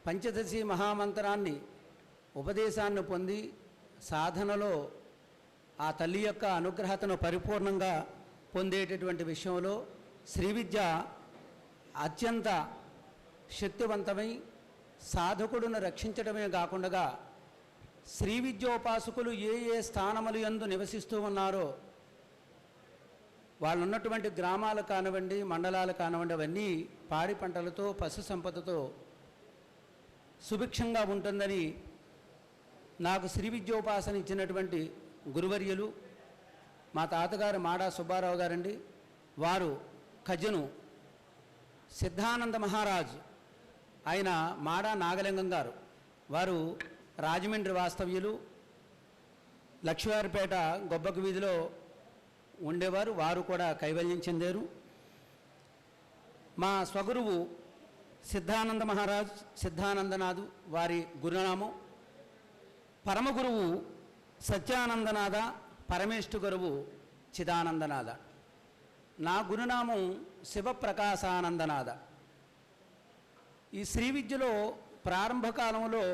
పంచదశి మహామంత్రాన్ని ఉపదేశాన్ని పొంది సాధనలో ఆ తల్లి యొక్క అనుగ్రహతను పరిపూర్ణంగా పొందేటటువంటి విషయంలో శ్రీ విద్య అత్యంత శక్తివంతమై సాధకుడును రక్షించడమే కాకుండా శ్రీ విద్యోపాసకులు ఏ ఏ స్థానములు యందు నివసిస్తూ ఉన్నారో వాళ్ళు ఉన్నటువంటి గ్రామాలు కానివ్వండి, మండలాలు కానివ్వండి, అవన్నీ పాడి పంటలతో పశు సంపదతో సుభిక్షంగా ఉంటుందని నాకు శ్రీ విద్యోపాసన ఇచ్చినటువంటి గురువర్యులు మా తాతగారు మాడా సుబ్బారావు గారండి. వారు ఖజను సిద్ధానంద మహారాజ్, ఆయన మాడా నాగలింగం గారు, వారు రాజమండ్రి వాస్తవ్యులు, లక్ష్మీవారిపేట గొబ్బకు వీధిలో ఉండేవారు. వారు కూడా కైవల్యం చెందారు. మా స్వగురువు సిద్ధానంద మహారాజ్, సిద్ధానందనాథు వారి గురునామం. పరమగురువు సత్యానందనాథ, పరమేష్ఠు గురువు చిదానందనాథ. నా గురునామం శివప్రకాశానందనాథ. ఈ శ్రీ విద్యలో ప్రారంభ కాలంలో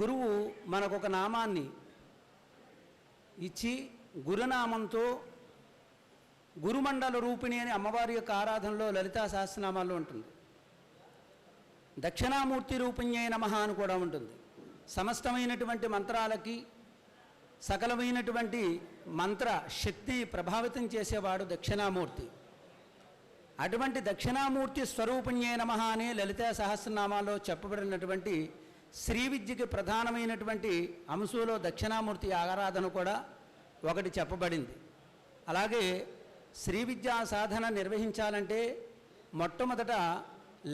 గురువు మనకొక నామాన్ని ఇచ్చి గురునామంతో గురుమండల రూపిణి అని అమ్మవారి యొక్క ఆరాధనలో లలితా సహస్రనామాల్లో ఉంటుంది. దక్షిణామూర్తి రూపిణ్యై నమః అని కూడా ఉంటుంది. సమస్తమైనటువంటి మంత్రాలకి సకలమైనటువంటి మంత్ర శక్తి ప్రభావితం చేసేవాడు దక్షిణామూర్తి. అటువంటి దక్షిణామూర్తి స్వరూపిణ్యై నమః అనే లలితా సహస్రనామాల్లో చెప్పబడినటువంటి శ్రీ విద్యకి ప్రధానమైనటువంటి అంశంలో దక్షిణామూర్తి ఆరాధన కూడా ఒకటి చెప్పబడింది. అలాగే శ్రీ విద్యా సాధన నిర్వహించాలంటే మొట్టమొదట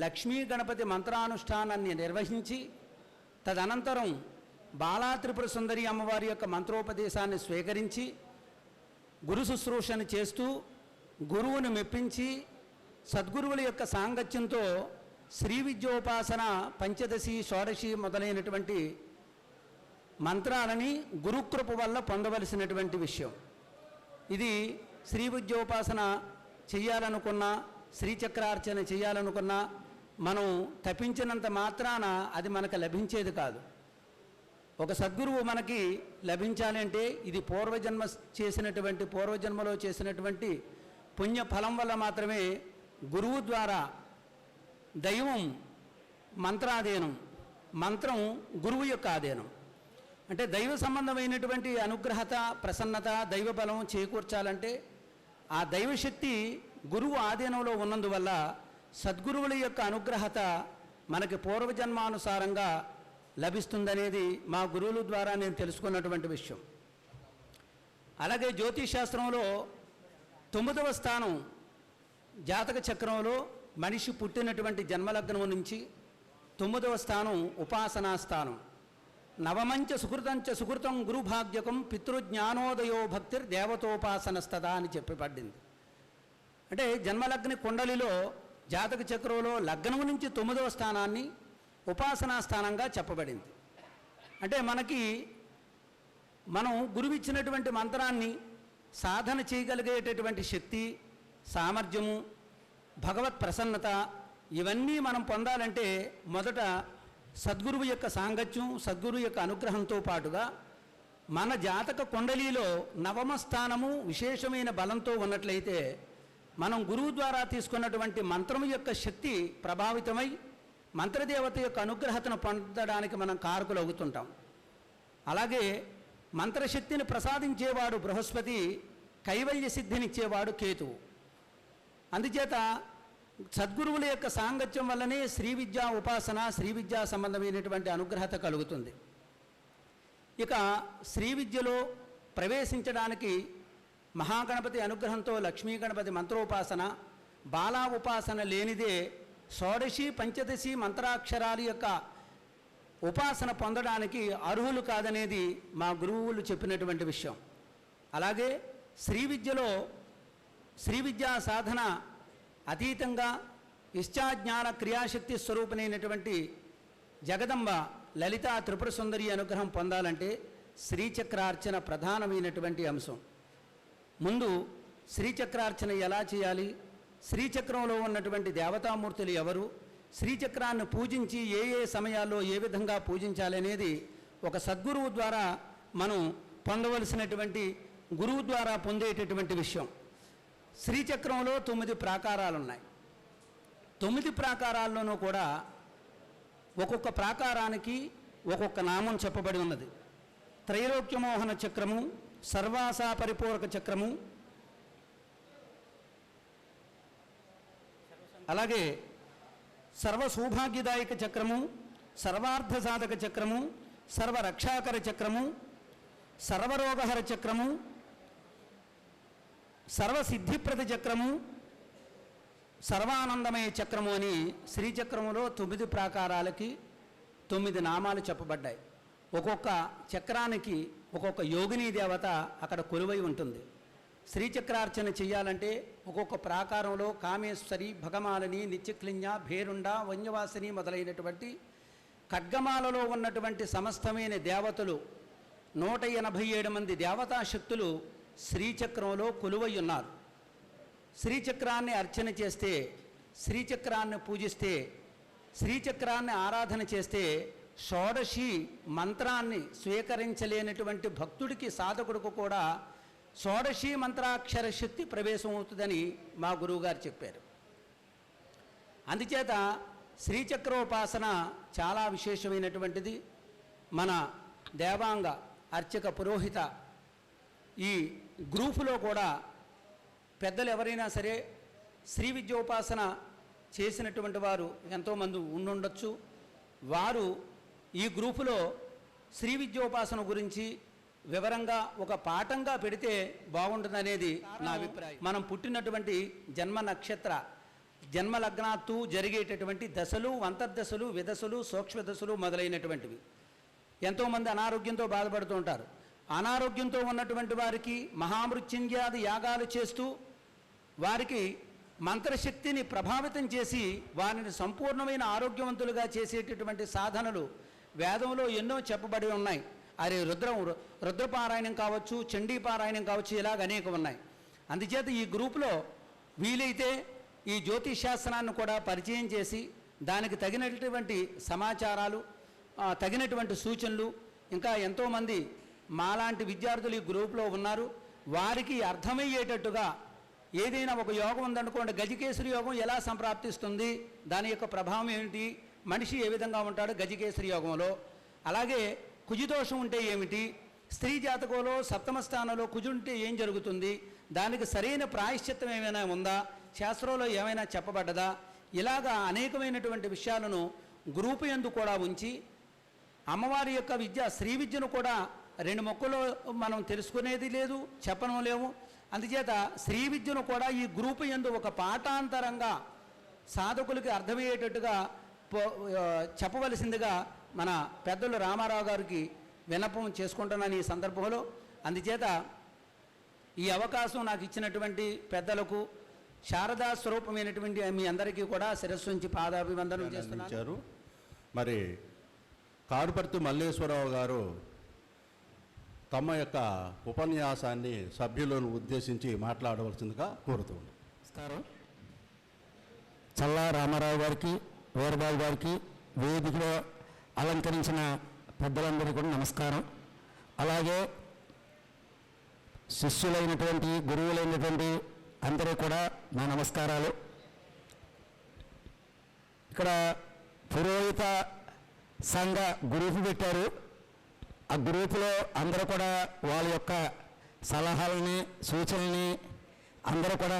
లక్ష్మీ గణపతి మంత్రానుష్ఠానాన్ని నిర్వహించి తదనంతరం బాలా త్రిపుర సుందరి అమ్మవారి యొక్క మంత్రోపదేశాన్ని స్వీకరించి గురు శుశ్రూషను చేస్తూ గురువుని మెప్పించి సద్గురువుల యొక్క సాంగత్యంతో శ్రీ విద్యోపాసన పంచదశి షోడశి మొదలైనటువంటి మంత్రాలని గురుకృప వల్ల పొందవలసినటువంటి విషయం. ఇది శ్రీ విద్యోపాసన చెయ్యాలనుకున్నా, శ్రీచక్రార్చన చేయాలనుకున్నా మనం తప్పించినంత మాత్రాన అది మనకు లభించేది కాదు. ఒక సద్గురువు మనకి లభించాలంటే ఇది పూర్వజన్మలో చేసినటువంటి పుణ్యఫలం వల్ల మాత్రమే గురువు ద్వారా దైవం మంత్రాధీనం, మంత్రం గురువు యొక్క ఆధీనం. అంటే దైవ సంబంధమైనటువంటి అనుగ్రహత, ప్రసన్నత, దైవ బలం చేకూర్చాలంటే ఆ దైవశక్తి గురువు ఆధీనంలో ఉన్నందువల్ల సద్గురువుల యొక్క అనుగ్రహత మనకి పూర్వజన్మానుసారంగా లభిస్తుందనేది మా గురువుల ద్వారా నేను తెలుసుకున్నటువంటి విషయం. అలాగే జ్యోతిషాస్త్రంలో 9వ స్థానం జాతక చక్రంలో మనిషి పుట్టినటువంటి జన్మలగ్నం నుంచి 9వ స్థానం ఉపాసనా స్థానం. నవమంచ సుకృతంచ సుకృతం గురుభాగ్యకం పితృజ్ఞానోదయో భక్తిర్ దేవతోపాసనస్తదా అని చెప్పి పడింది. అంటే జన్మలగ్ని కుండలిలో జాతక చక్రంలో లగ్నం నుంచి 9వ స్థానాన్ని ఉపాసనా స్థానంగా చెప్పబడింది. అంటే మనం గురువిచ్చినటువంటి మంత్రాన్ని సాధన చేయగలిగేటటువంటి శక్తి, సామర్థ్యము, భగవత్ ప్రసన్నత ఇవన్నీ మనం పొందాలంటే మొదట సద్గురువు యొక్క సాంగత్యం, సద్గురువు యొక్క అనుగ్రహంతో పాటుగా మన జాతక కుండలిలో 9వ స్థానము విశేషమైన బలంతో ఉన్నట్లయితే మనం గురువు ద్వారా తీసుకున్నటువంటి మంత్రం యొక్క శక్తి ప్రభావితమై మంత్రదేవత యొక్క అనుగ్రహతను పొందడానికి మనం కారకులవుతుంటాం. అలాగే మంత్రశక్తిని ప్రసాదించేవాడు బృహస్పతి, కైవల్య సిద్ధినిచ్చేవాడు కేతువు. అందుచేత సద్గురువుల యొక్క సాంగత్యం వల్లనే శ్రీ విద్యా ఉపాసన, శ్రీ విద్యా సంబంధమైనటువంటి అనుగ్రహత కలుగుతుంది. ఇక శ్రీ విద్యలో ప్రవేశించడానికి మహాగణపతి అనుగ్రహంతో లక్ష్మీ గణపతి మంత్రోపాసన, బాలా ఉపాసన లేనిదే షోడశి పంచదశి మంత్రాక్షరాల యొక్క ఉపాసన పొందడానికి అర్హులు కాదనేది మా గురువులు చెప్పినటువంటి విషయం. అలాగే శ్రీ విద్యలో శ్రీ విద్యా సాధన అతీతంగా ఇష్టాజ్ఞాన క్రియాశక్తి స్వరూపమైనటువంటి జగదంబ లలితా త్రిపుర సుందరి అనుగ్రహం పొందాలంటే శ్రీచక్రార్చన ప్రధానమైనటువంటి అంశం. ముందు శ్రీచక్రార్చన ఎలా చేయాలి, శ్రీచక్రంలో ఉన్నటువంటి దేవతామూర్తులు ఎవరు, శ్రీచక్రాన్ని పూజించి ఏ ఏ సమయాల్లో ఏ విధంగా పూజించాలి అనేది ఒక సద్గురువు ద్వారా మనం పొందవలసినటువంటి, గురువు ద్వారా పొందేటటువంటి విషయం. శ్రీచక్రంలో 9 ప్రాకారాలు ఉన్నాయి. 9 ప్రాకారాల్లోనూ కూడా ఒక్కొక్క ప్రాకారానికి ఒక్కొక్క నామం చెప్పబడి ఉన్నది. త్రైలోక్యమోహన చక్రము, సర్వాసా పరిపూరక చక్రము, అలాగే సర్వసౌభాగ్యదాయక చక్రము, సర్వార్థ సాధక చక్రము, సర్వరక్షాకర చక్రము, సర్వరోగహర చక్రము, సర్వసిద్ధిప్రద చక్రము, సర్వానందమయ చక్రము అని శ్రీచక్రములో 9 ప్రాకారాలకి 9 నామాలు చెప్పబడ్డాయి. ఒక్కొక్క చక్రానికి ఒక్కొక్క యోగిని దేవత అక్కడ కొలువై ఉంటుంది. శ్రీచక్రార్చన చేయాలంటే ఒక్కొక్క ప్రాకారంలో కామేశ్వరి, భగమాలని, నిత్యక్లింజ, భేరుండ, వన్యవాసిని మొదలైనటువంటి ఖడ్గమాలలో ఉన్నటువంటి సమస్తమైన దేవతలు 187 మంది దేవతాశక్తులు శ్రీచక్రంలో కొలువై ఉన్నారు. శ్రీచక్రాన్ని అర్చన చేస్తే, శ్రీచక్రాన్ని పూజిస్తే, శ్రీచక్రాన్ని ఆరాధన చేస్తే షోడశి మంత్రాన్ని స్వీకరించలేనటువంటి భక్తుడికి, సాధకుడికి కూడా షోడశి మంత్రాక్షర శక్తి ప్రవేశం అవుతుందని మా గురువుగారు చెప్పారు. అందుచేత శ్రీచక్రోపాసన చాలా విశేషమైనటువంటిది. మన దేవాంగ అర్చక పురోహిత ఈ గ్రూపులో కూడా పెద్దలు ఎవరైనా సరే శ్రీ విద్యోపాసన చేసినటువంటి వారు ఎంతోమంది ఉండుండొచ్చు. వారు ఈ గ్రూపులో శ్రీ విద్యోపాసన గురించి వివరంగా ఒక పాఠంగా పెడితే బాగుంటుందనేది నా అభిప్రాయం. మనం పుట్టినటువంటి జన్మ నక్షత్ర, జన్మ లగ్నాత్తు జరిగేటటువంటి దశలు, అంతర్దశలు, విదశలు, సూక్ష్మ దశలు మొదలైనటువంటివి. ఎంతోమంది అనారోగ్యంతో బాధపడుతూ ఉంటారు. అనారోగ్యంతో ఉన్నటువంటి వారికి మహామృత్యుంజయాది యాగాలు చేస్తూ వారికి మంత్రశక్తిని ప్రభావితం చేసి వారిని సంపూర్ణమైన ఆరోగ్యవంతులుగా చేసేటటువంటి సాధనలు వేదంలో ఎన్నో చెప్పబడి ఉన్నాయి. అరే రుద్రపారాయణం కావచ్చు, చండీపారాయణం కావచ్చు, ఇలాగ అనేకం ఉన్నాయి. అందుచేత ఈ గ్రూపులో వీలైతే ఈ జ్యోతిషాస్త్రాన్ని కూడా పరిచయం చేసి దానికి తగినటువంటి సమాచారాలు, తగినటువంటి సూచనలు, ఇంకా ఎంతోమంది మాలాంటి విద్యార్థులు ఈ గ్రూప్లో ఉన్నారు. వారికి అర్థమయ్యేటట్టుగా ఏదైనా ఒక యోగం ఉందనుకోండి, గజకేసరి యోగం ఎలా సంప్రాప్తిస్తుంది, దాని యొక్క ప్రభావం ఏమిటి, మనిషి ఏ విధంగా ఉంటాడు గజకేసరి యోగంలో, అలాగే కుజుదోషం ఉంటే ఏమిటి, స్త్రీ జాతకంలో సప్తమ స్థానంలో కుజుంటే ఏం జరుగుతుంది, దానికి సరైన ప్రాయశ్చిత్తం ఏమైనా ఉందా, శాస్త్రంలో ఏమైనా చెప్పబడ్డదా, ఇలాగా అనేకమైనటువంటి విషయాలను గ్రూపు యందు కూడా ఉంచి అమ్మవారి యొక్క విద్య, శ్రీ విద్యను కూడా 2 మొక్కలో మనం తెలుసుకునేది లేదు, చెప్పడం లేవు. అందుచేత శ్రీ విద్యను కూడా ఈ గ్రూపు యందు ఒక పాఠాంతరంగా సాధకులకి అర్థమయ్యేటట్టుగా చెప్పవలసిందిగా మన పెద్దలు రామారావు గారికి విన్నపం చేసుకుంటున్నాను ఈ సందర్భంలో. అందుచేత ఈ అవకాశం నాకు ఇచ్చినటువంటి పెద్దలకు, శారదా స్వరూపమైనటువంటి మీ అందరికీ కూడా శిరస్సు నుంచి పాదాభివందనం చేస్తున్నాను. మరి కారుపర్తి మల్లేశ్వరరావు గారు తమ యొక్క ఉపన్యాసాన్ని సభ్యులను ఉద్దేశించి మాట్లాడవలసిందిగా కోరుతున్నాను. నమస్కారం. చల్లా రామారావు గారికి, వీరబాబు గారికి, వేదికలో అలంకరించిన పెద్దలందరికీ కూడా నమస్కారం. అలాగే శిష్యులైనటువంటి, గురువులైనటువంటి అందరూ కూడా నా నమస్కారాలు. ఇక్కడ పురోహిత సంఘ గ్రూపు పెట్టారు. ఆ గ్రూపులో అందరూ కూడా వాళ్ళ యొక్క సలహాలని సూచనల్ని అందరూ కూడా,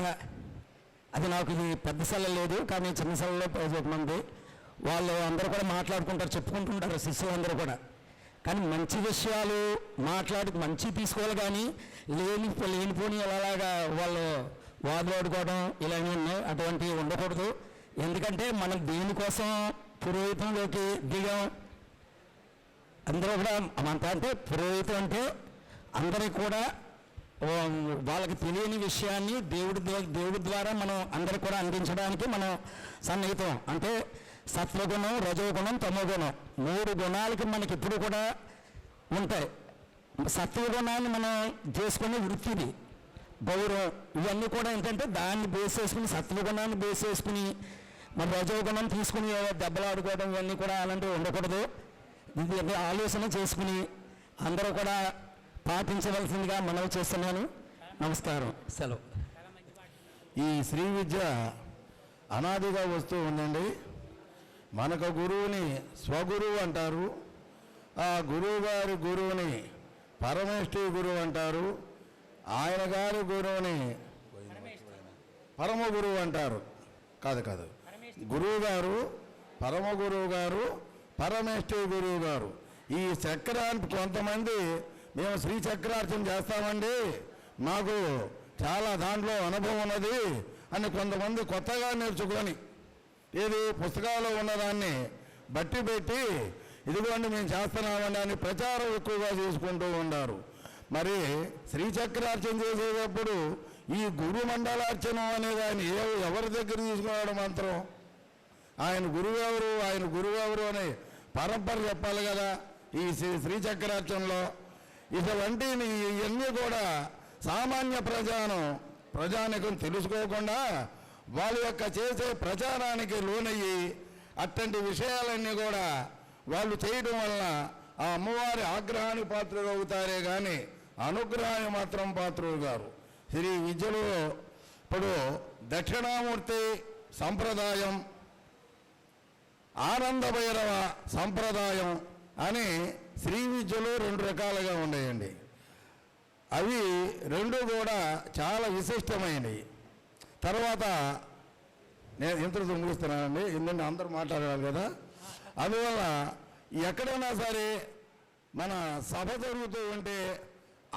అది నాకు ఇది పెద్ద సెల లేదు కానీ చిన్న సెలలో మంది వాళ్ళు అందరూ కూడా మాట్లాడుకుంటారు, చెప్పుకుంటుంటారు శిష్యులందరూ కూడా. కానీ మంచి విషయాలు మాట్లాడి మంచి తీసుకోవాలి కానీ లేనిపోని అలాగా వాళ్ళు వాదులాడుకోవడం ఇలాంటివి ఉన్నాయి, అటువంటివి ఉండకూడదు. ఎందుకంటే మనం దేనికోసం పురోహితంలోకి దిగాం, అందరూ కూడా అంటే పురోహితం అంటే అందరికీ కూడా వాళ్ళకి తెలియని విషయాన్ని దేవుడి ద్వారా మనం అందరికి కూడా అందించడానికి మనం సన్నిహితం. అంటే సత్వగుణం, రజోగుణం, తమోగుణం 3 గుణాలకి మనకి ఇప్పుడు కూడా ఉంటాయి. సత్వగుణాన్ని మనం చేసుకునే వృత్తిది గౌరవం, ఇవన్నీ కూడా ఏంటంటే దాన్ని బేస్ చేసుకుని సత్వగుణాన్ని బేస్ చేసుకుని మరి రజోగుణం తీసుకుని దెబ్బలాడుకోవడం ఇవన్నీ కూడా అలాంటివి ఉండకూడదు. ఇది ఆలోచన చేసుకుని అందరూ కూడా పాటించవలసిందిగా మనవి చేస్తున్నాను. నమస్కారం, సెలవు. ఈ శ్రీ విద్య అనాదిగా వస్తూ ఉందండి. మనకు గురువుని స్వగురువు అంటారు, ఆ గురువు గారి గురువుని పరమేష్ఠి గురువు అంటారు, ఆయన గారి గురువుని పరమ గురువు అంటారు. కాదు గురువు గారు, పరమ గురువు గారు, పరమేష్ఠి గురువు గారు. ఈ చక్రాన్ని కొంతమంది మేము శ్రీ చక్రార్చన చేస్తామండి, మాకు చాలా దాంట్లో అనుభవం ఉన్నది అని కొంతమంది కొత్తగా నేర్చుకొని ఏది పుస్తకాల్లో ఉన్నదాన్ని బట్టి పెట్టి ఇదిగోండి మేము చేస్తున్నామని అని ప్రచారం ఎక్కువగా చేసుకుంటూ ఉన్నారు. మరి శ్రీచక్రార్చన చేసేటప్పుడు ఈ గురు మండలార్చనం అనేది ఆయన ఎవరి దగ్గర తీసుకున్నాడు మంత్రం? ఆయన గురువెవరు అనే పరంపర చెప్పాలి కదా ఈ శ్రీచక్రార్చనలో. ఇటువంటి ఇవన్నీ కూడా సామాన్య ప్రజానికం తెలుసుకోకుండా వాళ్ళ యొక్క చేసే ప్రచారానికి లోనయ్యి అట్లాంటి విషయాలన్నీ కూడా వాళ్ళు చేయడం వలన ఆ అమ్మవారి ఆగ్రహానికి పాత్రలు అవుతారే కానీ అనుగ్రహానికి మాత్రం పాత్రులు గారు. శ్రీ విద్యలో ఇప్పుడు దక్షిణామూర్తి సంప్రదాయం, ఆనంద భైరవ సంప్రదాయం అని శ్రీ విద్యలో 2 రకాలుగా ఉన్నాయండి. అవి 2 కూడా చాలా విశిష్టమైనవి. తర్వాత నేను ఇంతటితో ముగిస్తున్నానండి, ఎందుకంటే అందరూ మాట్లాడాలి కదా. అందువల్ల ఎక్కడైనా సరే మన సభ జరుగుతూ ఉంటే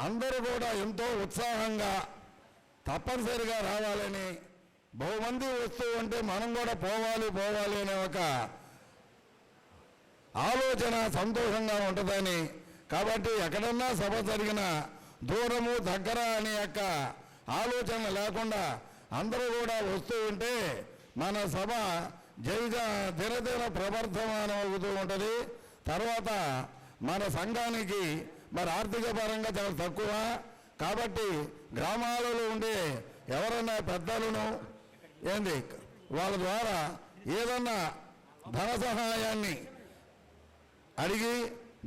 అందరూ కూడా ఎంతో ఉత్సాహంగా తప్పనిసరిగా రావాలని, బహుమంది వస్తూ ఉంటే మనం కూడా పోవాలి అనే ఒక ఆలోచన సంతోషంగా ఉంటుందని. కాబట్టి ఎక్కడన్నా సభ జరిగిన దూరము దగ్గర అనే యొక్క ఆలోచన లేకుండా అందరూ కూడా వస్తూ ఉంటే మన సభ దినదిన ప్రవర్ధమానం అవుతూ ఉంటుంది. తర్వాత మన సంఘానికి మరి ఆర్థిక పరంగా చాలా తక్కువ కాబట్టి గ్రామాలలో ఉండే ఎవరన్నా పెద్దలను వాళ్ళ ద్వారా ఏదన్నా ధన సహాయాన్ని అడిగి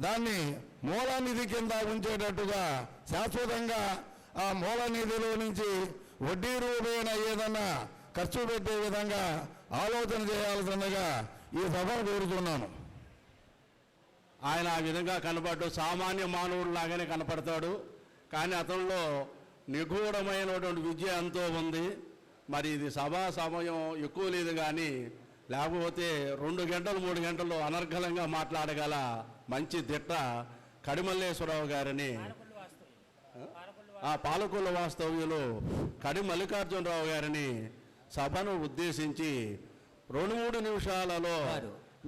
దాన్ని మూలనిధి కింద ఉంచేటట్టుగా శాశ్వతంగా ఆ మూలనిధిలో నుంచి వడ్డీ రూపేణ ఏదన్నా ఖర్చు పెట్టే విధంగా ఆలోచన చేయాల్సిందిగా ఈ సభను కోరుతున్నాను. ఆయన ఆ విధంగా కనపడ్డు సామాన్య మానవుడు లాగానే కనపడతాడు, కానీ అతనిలో నిగూఢమైనటువంటి విద్య ఎంతో ఉంది. మరి ఇది సభా సమయం ఎక్కువ లేదు కానీ లేకపోతే 2 గంటలు 3 గంటలు అనర్గళంగా మాట్లాడగల మంచి దిట్ట కడిమల్లేశ్వరరావు గారిని, ఆ పాలకొల్లు వాస్తవ్యులు కడి మల్లికార్జునరావు గారిని సభను ఉద్దేశించి 2-3 నిమిషాలలో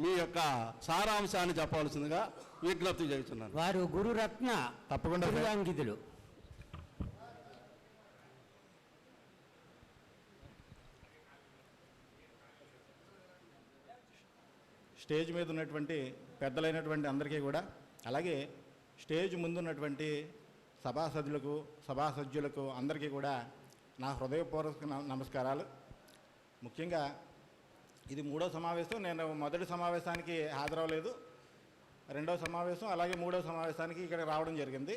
మీ యొక్క సారాంశాన్ని చెప్పవలసిందిగా విజ్ఞప్తి చేస్తున్నాను. వారు గురురత్న తప్పకుండా అంకితులు. స్టేజ్ మీద ఉన్నటువంటి పెద్దలైనటువంటి అందరికీ కూడా, అలాగే స్టేజ్ ముందున్నటువంటి సభాసభ్యులకు అందరికీ కూడా నా హృదయపూర్వక నమస్కారాలు. ముఖ్యంగా ఇది 3వ సమావేశం. నేను మొదటి సమావేశానికి హాజరవ్వలేదు, 2వ సమావేశం అలాగే 3వ సమావేశానికి ఇక్కడ రావడం జరిగింది.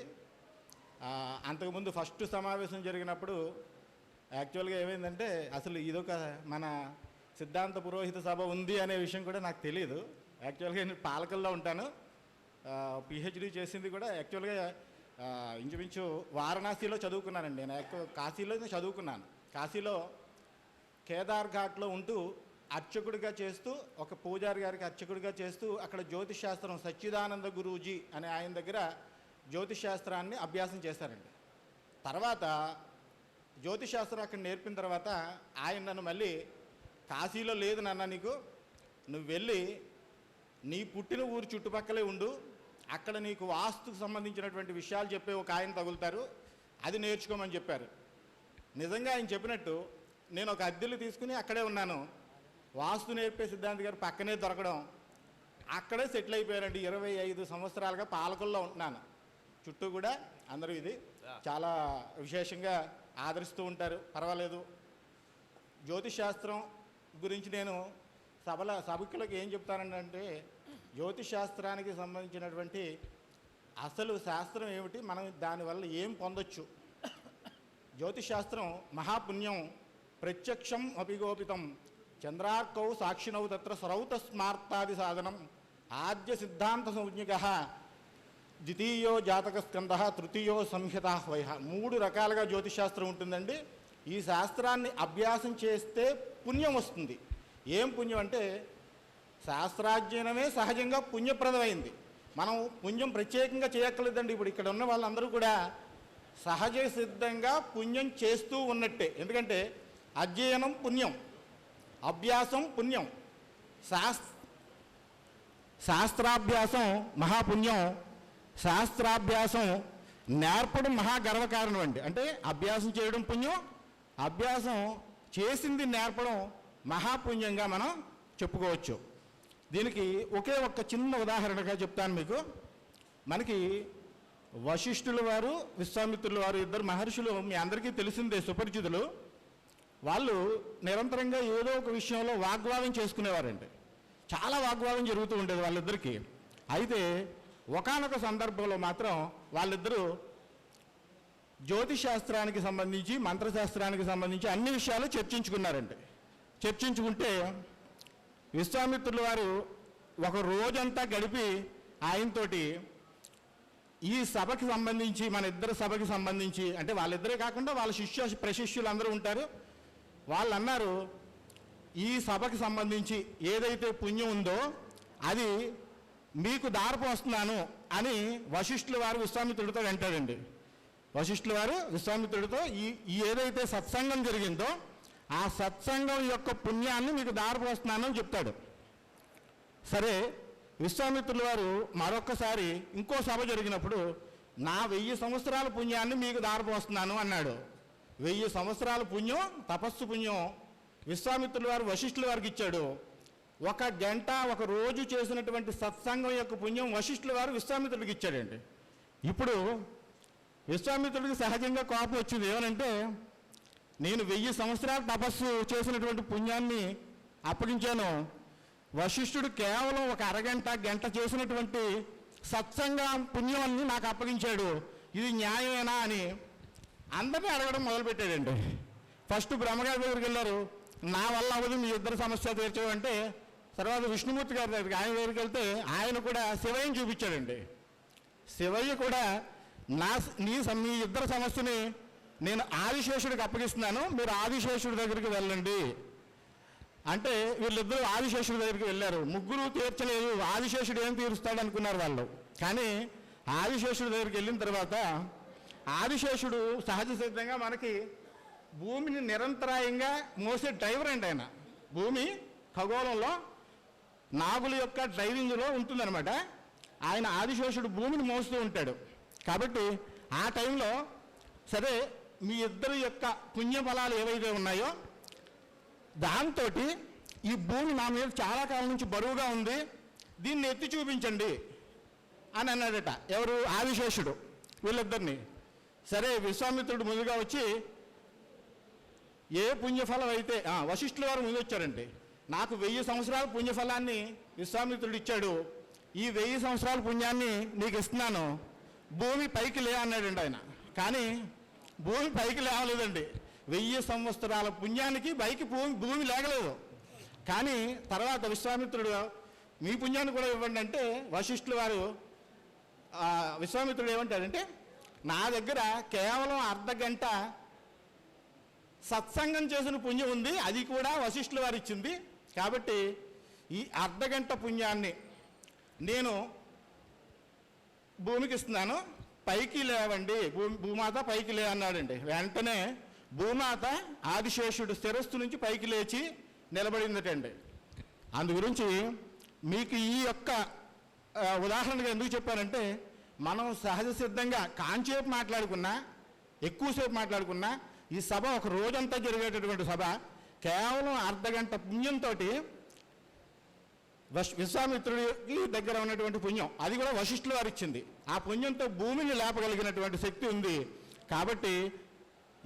అంతకుముందు ఫస్ట్ సమావేశం జరిగినప్పుడు యాక్చువల్గా ఏమైందంటే అసలు ఇదొక మన సిద్ధాంత పురోహిత సభ ఉంది అనే విషయం కూడా నాకు తెలియదు. యాక్చువల్గా నేను పాలకల్లో ఉంటాను. పిహెచ్డి చేసింది కూడా యాక్చువల్గా ఇంచుమించు వారణాసిలో చదువుకున్నానండి. నేను కాశీలో చదువుకున్నాను. కాశీలో కేదార్ ఘాట్లో ఉంటూ అర్చకుడిగా చేస్తూ, ఒక పూజారి గారికి అర్చకుడిగా చేస్తూ అక్కడ జ్యోతిష్ శాస్త్రం సచ్చిదానంద గురూజీ అనే ఆయన దగ్గర జ్యోతిష్ శాస్త్రాన్ని అభ్యాసం చేశారండి. తర్వాత జ్యోతిష్ శాస్త్రం అక్కడ నేర్పిన తర్వాత ఆయన నన్ను మళ్ళీ కాశీలో లేదు నాన్న, నీకు నువ్వు వెళ్ళి నీ పుట్టిన ఊరు చుట్టుపక్కలే ఉండు, అక్కడ నీకు వాస్తుకు సంబంధించినటువంటి విషయాలు చెప్పే ఒక ఆయన తగులుతారు, అది నేర్చుకోమని చెప్పారు. నిజంగా ఆయన చెప్పినట్టు నేను ఒక అద్దెలు తీసుకుని అక్కడే ఉన్నాను. వాస్తు నేర్పే సిద్ధాంతి గారు పక్కనే దొరకడం, అక్కడే సెటిల్ అయిపోయారండి. 25 సంవత్సరాలుగా పాలకుల్లో ఉంటున్నాను. చుట్టూ కూడా అందరూ ఇది చాలా విశేషంగా ఆదరిస్తూ ఉంటారు. పర్వాలేదు. జ్యోతిష్ శాస్త్రం గురించి నేను సభకులకు ఏం చెప్తానంటే, జ్యోతిష్ శాస్త్రానికి సంబంధించినటువంటి అసలు శాస్త్రం ఏమిటి, మనం దానివల్ల ఏం పొందొచ్చు. జ్యోతిష్ శాస్త్రం మహాపుణ్యం, ప్రత్యక్షం అపిగోపితం, చంద్రార్కౌ సాక్షినౌ తత్ర సరౌత స్మార్తాది సాధనం, ఆద్య సిద్ధాంత సంజ్ఞక, ద్వితీయో జాతక స్కంద, తృతీయో సంహిత వైహ. 3 రకాలుగా జ్యోతిష్ శాస్త్రం ఉంటుందండి. ఈ శాస్త్రాన్ని అభ్యాసం చేస్తే పుణ్యం వస్తుంది. ఏం పుణ్యం అంటే, శాస్త్రాధ్యయనమే సహజంగా పుణ్యప్రదమైంది. మనం పుణ్యం ప్రత్యేకంగా చేయక్కర్లేదండి. ఇప్పుడు ఇక్కడ ఉన్న వాళ్ళందరూ కూడా సహజ సిద్ధంగా పుణ్యం చేస్తూ ఉన్నట్టే. ఎందుకంటే అధ్యయనం పుణ్యం, అభ్యాసం పుణ్యం, శాస్త్రాభ్యాసం మహాపుణ్యం, శాస్త్రాభ్యాసం నేర్పడం మహాగర్వకారణం అండి. అంటే అభ్యాసం చేయడం పుణ్యం, అభ్యాసం చేసింది నేర్పడం మహాపుణ్యంగా మనం చెప్పుకోవచ్చు. దీనికి ఒకే ఒక్క చిన్న ఉదాహరణగా చెప్తాను మీకు. మనకి వశిష్ఠుల వారు, విశ్వామిత్రుల వారు, 2 మహర్షులు మీ అందరికీ తెలిసిందే, సుపరిచితులు. వాళ్ళు నిరంతరంగా ఏదో ఒక విషయంలో వాగ్వాదం చేసుకునేవారండి. చాలా వాగ్వాదం జరుగుతూ ఉండేది వాళ్ళిద్దరికీ. అయితే ఒకానొక సందర్భంలో మాత్రం వాళ్ళిద్దరూ జ్యోతిశాస్త్రానికి సంబంధించి, మంత్రశాస్త్రానికి సంబంధించి అన్ని విషయాలు చర్చించుకున్నారండి. చర్చించుకుంటే విశ్వామిత్రుల వారు ఒక రోజంతా గడిపి ఆయనతోటి ఈ సభకి సంబంధించి, మన ఇద్దరు సభకి సంబంధించి, అంటే వాళ్ళిద్దరే కాకుండా వాళ్ళ ప్రశిష్యులు అందరూ ఉంటారు. వాళ్ళు అన్నారు, ఈ సభకి సంబంధించి ఏదైతే పుణ్యం ఉందో అది మీకు దారిపోస్తున్నాను అని వశిష్ఠుల వారు విశ్వామిత్రుడితో అంటాడండి. వశిష్ఠుల వారు విశ్వామిత్రుడితో ఈ ఏదైతే సత్సంగం జరిగిందో ఆ సత్సంగం యొక్క పుణ్యాన్ని మీకు దారిపోస్తున్నాను అని చెప్తాడు. సరే, విశ్వామిత్రుల వారు మరొక్కసారి ఇంకో సభ జరిగినప్పుడు నా 1000 సంవత్సరాల పుణ్యాన్ని మీకు దారిపోస్తున్నాను అన్నాడు. 1000 సంవత్సరాల పుణ్యం, తపస్సు పుణ్యం విశ్వామిత్రుల వారు వశిష్ఠుల వారికి ఇచ్చాడు. 1 గంట 1 రోజు చేసినటువంటి సత్సంగం యొక్క పుణ్యం వశిష్ఠుల వారు విశ్వామిత్రుడికి ఇచ్చాడండి. ఇప్పుడు విశ్వామిత్రుడికి సహజంగా కోపం వచ్చింది. ఏమనంటే, నేను 1000 సంవత్సరాలు తపస్సు చేసినటువంటి పుణ్యాన్ని అప్పగించాను, వశిష్ఠుడు కేవలం 1 అరగంట గంట చేసినటువంటి సత్సంగ పుణ్యాన్ని నాకు అప్పగించాడు, ఇది న్యాయమేనా అని అందరినీ అడగడం మొదలుపెట్టాడండి. ఫస్ట్ బ్రహ్మగారి దగ్గరికి వెళ్ళారు, నా వల్ల అవ్వదు, మీ ఇద్దరు సమస్య తీర్చమంటే, తర్వాత విష్ణుమూర్తి గారి దగ్గరికి ఆయన దగ్గరికి వెళ్తే ఆయన కూడా శివయ్యని చూపించాడండి. శివయ్య కూడా మీ ఇద్దరు సమస్యని నేను ఆదిశేషుడికి అప్పగిస్తున్నాను, మీరు ఆదిశేషుడి దగ్గరికి వెళ్ళండి అంటే వీళ్ళిద్దరూ ఆదిశేషుడి దగ్గరికి వెళ్ళారు. ముగ్గురు తీర్చలేదు, ఆదిశేషుడు ఏం తీరుస్తాడు అనుకున్నారు వాళ్ళు. కానీ ఆదిశేషుడి దగ్గరికి వెళ్ళిన తర్వాత ఆదిశేషుడు సహజ సిద్ధంగా మనకి భూమిని నిరంతరాయంగా మోసే డ్రైవర్ అండి ఆయన. భూమి ఖగోళంలో నాగుల యొక్క డ్రైవింగ్లో ఉంటుందన్నమాట. ఆయన ఆదిశేషుడు భూమిని మోస్తూ ఉంటాడు. కాబట్టి ఆ టైంలో సరే, మీ ఇద్దరి యొక్క పుణ్యఫలాలు ఏవైతే ఉన్నాయో దాంతో ఈ భూమి నా మీద చాలా కాలం నుంచి బరువుగా ఉంది, దీన్ని ఎత్తి చూపించండి అని అన్నాడట. ఎవరు? ఆదిశేషుడు వీళ్ళిద్దరిని. సరే, విశ్వామిత్రుడు ముందుగా వచ్చి ఏ పుణ్యఫలం అయితే వశిష్ఠుల వారు ముందు వచ్చారండి. నాకు 1000 సంవత్సరాల పుణ్యఫలాన్ని విశ్వామిత్రుడు ఇచ్చాడు, ఈ 1000 సంవత్సరాల పుణ్యాన్ని నీకు ఇస్తున్నాను, భూమి పైకి లే అన్నాడండి ఆయన. కానీ భూమి పైకి లేవలేదండి. 1000 సంవత్సరాల పుణ్యానికి పైకి భూమి లేగలేదు. కానీ తర్వాత విశ్వామిత్రుడు మీ పుణ్యాన్ని కూడా ఇవ్వండి అంటే వశిష్ఠుల వారు విశ్వామిత్రుడు ఏమంటాడంటే, నా దగ్గర కేవలం అర్ధగంట సత్సంగం చేసిన పుణ్యం ఉంది, అది కూడా వశిష్ఠుల వారు ఇచ్చింది. కాబట్టి ఈ అర్ధగంట పుణ్యాన్ని నేను భూమికి ఇస్తున్నాను, పైకి లేవండి, భూమాత పైకి లే అన్నాడండి. వెంటనే భూమాత ఆదిశేషుడు శిరస్సు నుంచి పైకి లేచి నిలబడిందటండి. అందు గురించి మీకు ఈ యొక్క ఉదాహరణగా ఎందుకు చెప్పానంటే, మనం సహజ సిద్ధంగా కాంచేపు మాట్లాడుకున్నా, ఎక్కువసేపు మాట్లాడుకున్నా, ఈ సభ ఒక రోజంతా జరిగేటటువంటి సభ కేవలం అర్ధగంట పుణ్యంతో విశ్వామిత్రుడికి దగ్గర ఉన్నటువంటి పుణ్యం, అది కూడా వశిష్ఠుల వారు ఇచ్చింది. ఆ పుణ్యంతో భూమిని లేపగలిగినటువంటి శక్తి ఉంది. కాబట్టి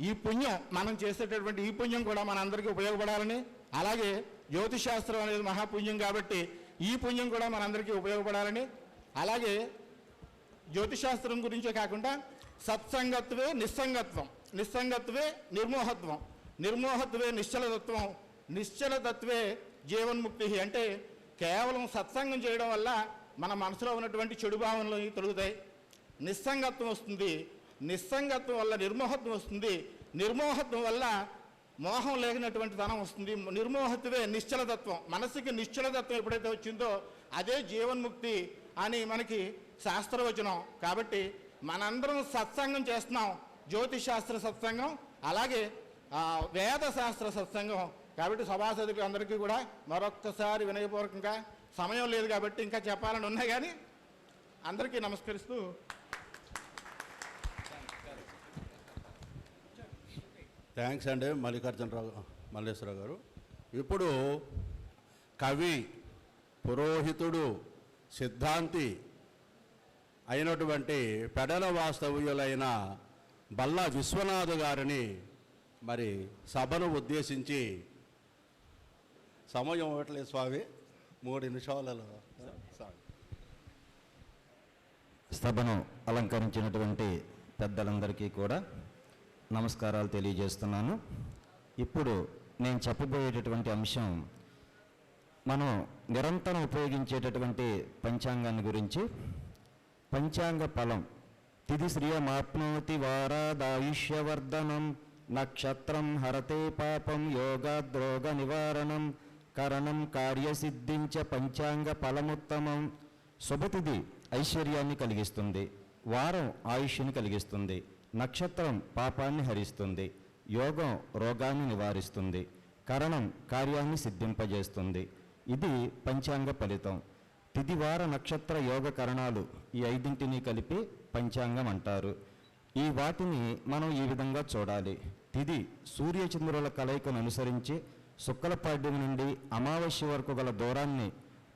ఈ పుణ్యం, మనం చేసేటటువంటి ఈ పుణ్యం కూడా మనందరికీ ఉపయోగపడాలని, అలాగే జ్యోతిశాస్త్రం అనేది మహాపుణ్యం కాబట్టి ఈ పుణ్యం కూడా మనందరికీ ఉపయోగపడాలని, అలాగే జ్యోతిశాస్త్రం గురించే కాకుండా సత్సంగత్వే నిస్సంగత్వం, నిస్సంగత్వే నిర్మోహత్వం, నిర్మోహత్వే నిశ్చలతత్వం, నిశ్చలతత్వే జీవన్ముక్తి. అంటే కేవలం సత్సంగం చేయడం వల్ల మన మనసులో ఉన్నటువంటి చెడు భావనలు తొలుగుతాయి, నిస్సంగత్వం వస్తుంది, నిస్సంగత్వం వల్ల నిర్మోహత్వం వస్తుంది, నిర్మోహత్వం వల్ల మోహం లేనటువంటి ధనం వస్తుంది, నిర్మోహత్వే నిశ్చలతత్వం. మనసుకి నిశ్చలతత్వం ఎప్పుడైతే వచ్చిందో అదే జీవన్ముక్తి అని మనకి శాస్త్రవచనం. కాబట్టి మనందరం సత్సంగం చేస్తున్నాం, జ్యోతిశాస్త్ర సత్సంగం, అలాగే వేద శాస్త్ర సత్సంగం. కాబట్టి సభాసదులకు అందరికీ కూడా మరొక్కసారి వినయపూర్వకంగా, సమయం లేదు కాబట్టి ఇంకా చెప్పాలని ఉన్నాయి కానీ అందరికీ నమస్కరిస్తూ థ్యాంక్స్ అండి మల్లేశ్వరరావు గారు. ఇప్పుడు కవి, పురోహితుడు, సిద్ధాంతి అయినటువంటి పెడల వాస్తవ్యులైన బల్లా విశ్వనాథ్ గారిని మరి సభను ఉద్దేశించి, సమయం ఇవ్వట్లేదు స్వామి, 3 నిమిషాలలో సభను అలంకరించినటువంటి పెద్దలందరికీ కూడా నమస్కారాలు తెలియజేస్తున్నాను. ఇప్పుడు నేను చెప్పబోయేటటువంటి అంశం మనం నిరంతరం ఉపయోగించేటటువంటి పంచాంగాన్ని గురించి. పంచాంగ ఫలం: తిథి శ్రియమాప్నోతి వారాదాయుష్యవర్ధనం, నక్షత్రం హరతే పాపం, యోగాద్రోగ నివారణం, కరణం కార్యసిద్ధించ పంచాంగ ఫలముత్తమం. శుభతిథి ఐశ్వర్యాన్ని కలిగిస్తుంది, వారం ఆయుష్ని కలిగిస్తుంది, నక్షత్రం పాపాన్ని హరిస్తుంది, యోగం రోగాన్ని నివారిస్తుంది, కరణం కార్యాన్ని సిద్ధింపజేస్తుంది. ఇది పంచాంగ ఫలితం. తిథివార నక్షత్ర యోగ కరణాలు ఈ 5ంటిని కలిపి పంచాంగం అంటారు. ఈ వాటిని మనం ఈ విధంగా చూడాలి. తిథి సూర్యచంద్రుల కలయికను అనుసరించి శుక్ల పాడ్యమి నుండి అమావాస్య వరకు గల దూరాన్ని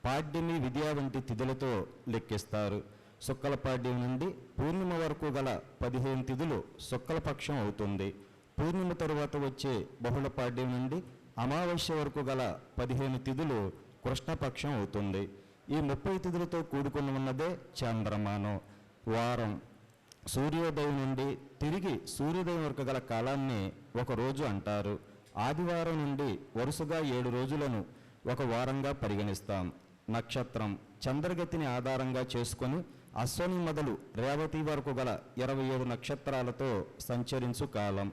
పాడ్యమి, విద్యా వంటి తిథులతో లెక్కిస్తారు. శుక్లపాడ్యం నుండి పూర్ణిమ వరకు గల 15 తిథులు శుక్లపక్షం అవుతుంది. పూర్ణిమ తరువాత వచ్చే బహుళపాడ్యం నుండి అమావాస్య వరకు గల 15 తిథులు కృష్ణపక్షం అవుతుంది. ఈ 30 తిథులతో కూడుకుని ఉన్నదే చాంద్రమానం. వారం సూర్యోదయం నుండి తిరిగి సూర్యోదయం వరకు గల కాలాన్ని ఒక రోజు అంటారు. ఆదివారం నుండి వరుసగా 7 రోజులను ఒక వారంగా పరిగణిస్తాం. నక్షత్రం చంద్రగతిని ఆధారంగా చేసుకొని అశ్వని మొదలు రేవతి వరకు గల 27 నక్షత్రాలతో సంచరించు కాలం.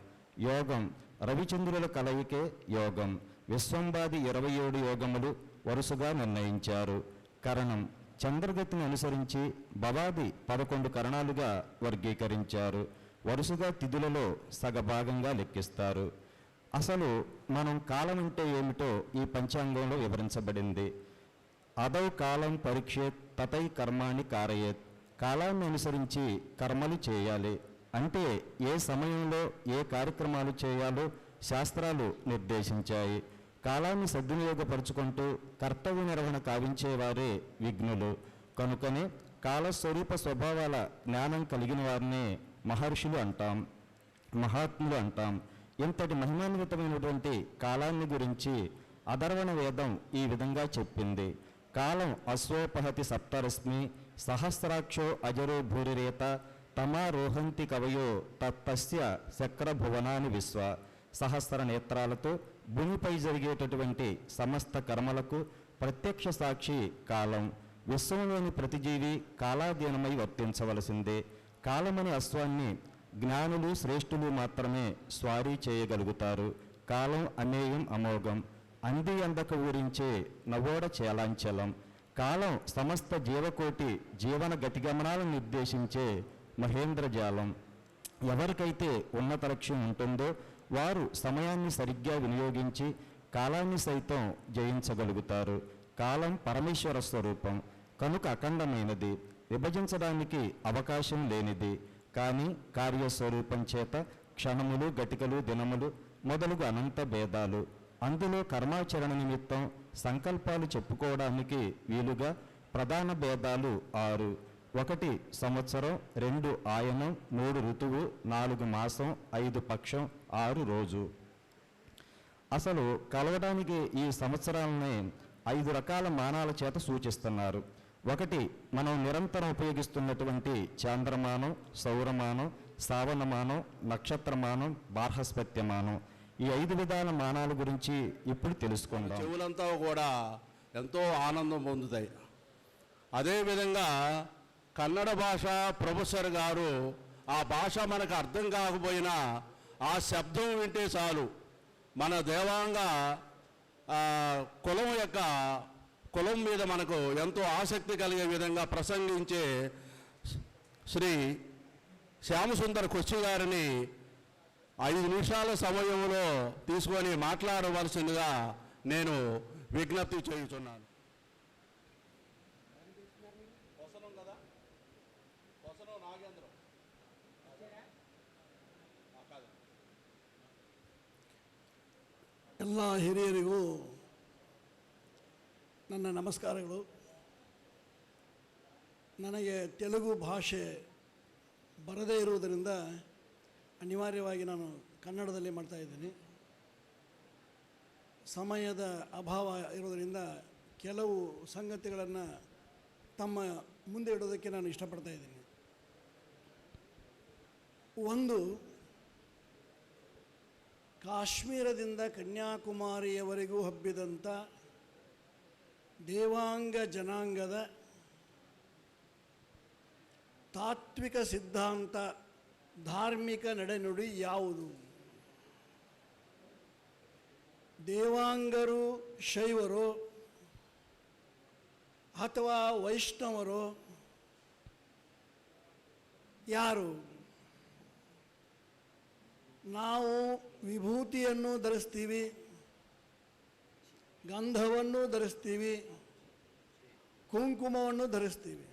యోగం రవిచంద్రుల కలయికే యోగం. విశ్వంబాది 27 యోగములు వరుసగా నిర్ణయించారు. కరణం చంద్రగతిని అనుసరించి భవాది 11 కరణాలుగా వర్గీకరించారు. వరుసగా తిథులలో సగభాగంగా లెక్కిస్తారు. అసలు మనం కాలం అంటే ఏమిటో ఈ పంచాంగంలో వివరించబడింది. అదౌ కాలం పరీక్షేత్ తతై కర్మాణి కారయేత్. కాలాన్ని అనుసరించి కర్మలు చేయాలి. అంటే ఏ సమయంలో ఏ కార్యక్రమాలు చేయాలో శాస్త్రాలు నిర్దేశించాయి. కాలాన్ని సద్వినియోగపరుచుకుంటూ కర్తవ్య నిర్వహణ కావించేవారే విఘ్నులు. కనుకనే కాలస్వరూప స్వభావాల జ్ఞానం కలిగిన వారినే మహర్షులు అంటాం, మహాత్ములు అంటాం. ఇంతటి మహిమాన్వితమైనటువంటి కాలాన్ని గురించి అధర్వణ వేదం ఈ విధంగా చెప్పింది. కాలం అశ్వోపహతి సప్తరశ్మి, సహస్రాక్షో అజరో భూరిరేత, తమారోహంతి కవయో తత్తస్య శక్రభువనాని విశ్వ. సహస్ర నేత్రాలతో భూమిపై జరిగేటటువంటి సమస్త కర్మలకు ప్రత్యక్ష సాక్షి కాలం. విశ్వంలోని ప్రతి జీవి కాలాధీనమై వర్తించవలసిందే. కాలమని అశ్వాన్ని జ్ఞానులు శ్రేష్ఠులు మాత్రమే స్వారీ చేయగలుగుతారు. కాలం అమేయం అమోఘం, అంది అందక ఊరించే నవోడ చేలాంచలం. కాలం సమస్త జీవకోటి జీవన గతిగమనాలను నిర్దేశించే మహేంద్రజాలం. ఎవరికైతే ఉన్నత లక్ష్యం ఉంటుందో వారు సమయాన్ని సరిగ్గా వినియోగించి కాలాన్ని సైతం జయించగలుగుతారు. కాలం పరమేశ్వర స్వరూపం కనుక అఖండమైనది, విభజించడానికి అవకాశం లేనిది. కానీ కార్యస్వరూపం చేత క్షణములు, గటికలు, దినములు మొదలుగు అనంత భేదాలు. అందులో కర్మాచరణ నిమిత్తం సంకల్పాలు చెప్పుకోవడానికి వీలుగా ప్రధాన భేదాలు 6. 1 సంవత్సరం, 2 ఆయనం, 3 ఋతువు, 4 మాసం, 5 పక్షం, 6 రోజు. అసలు కలవడానికి ఈ సంవత్సరాలనే 5 రకాల మానాల చేత సూచిస్తున్నారు. 1 మనం నిరంతరం ఉపయోగిస్తున్నటువంటి చాంద్రమానం, సౌరమానం, శ్రావణమానం, నక్షత్రమానం, బార్హస్పత్యమానం. ఈ 5 విధాల మానాల గురించి ఇప్పుడు తెలుసుకుందాం. చెవులంతా కూడా ఎంతో ఆనందం పొందుతాయి. అదేవిధంగా కన్నడ భాష ప్రొఫెసర్ గారు ఆ భాష మనకు అర్థం కాకపోయినా ఆ శబ్దం వింటే చాలు మన దేవాంగ కులం మీద మనకు ఎంతో ఆసక్తి కలిగే విధంగా ప్రసంగించే శ్రీ శ్యామసుందర్ కొచ్చి గారిని 5 నిమిషాల సమయంలో తీసుకొని మాట్లాడవలసిందిగా నేను విజ్ఞప్తి చేయుచున్నాను. ಎಲ್ಲ ಹಿರಿಯರಿಗೂ ನನ್ನ ನಮಸ್ಕಾರಗಳು. ನನಗೆ ತೆಲುಗು ಭಾಷೆ ಬರದೇ ಇರುವುದರಿಂದ ಅನಿವಾರ್ಯವಾಗಿ ನಾನು ಕನ್ನಡದಲ್ಲಿ ಮಾಡ್ತಾಯಿದ್ದೀನಿ. ಸಮಯದ ಅಭಾವ ಇರೋದರಿಂದ ಕೆಲವು ಸಂಗತಿಗಳನ್ನು ತಮ್ಮ ಮುಂದೆ ಇಡೋದಕ್ಕೆ ನಾನು ಇಷ್ಟಪಡ್ತಾ ಇದ್ದೀನಿ. ಒಂದು, ಕಾಶ್ಮೀರದಿಂದ ಕನ್ಯಾಕುಮಾರಿಯವರೆಗೂ ಹಬ್ಬಿದಂಥ ದೇವಾಂಗ ಜನಾಂಗದ ತಾತ್ವಿಕ ಸಿದ್ಧಾಂತ, ಧಾರ್ಮಿಕ ನಡೆನುಡಿ ಯಾವುದು? ದೇವಾಂಗರು ಶೈವರು ಅಥವಾ ವೈಷ್ಣವರು ಯಾರು? ನಾವು ವಿಭೂತಿಯನ್ನು ಧರಿಸ್ತೀವಿ, ಗಂಧವನ್ನು ಧರಿಸ್ತೀವಿ, ಕುಂಕುಮವನ್ನು ಧರಿಸ್ತೀವಿ.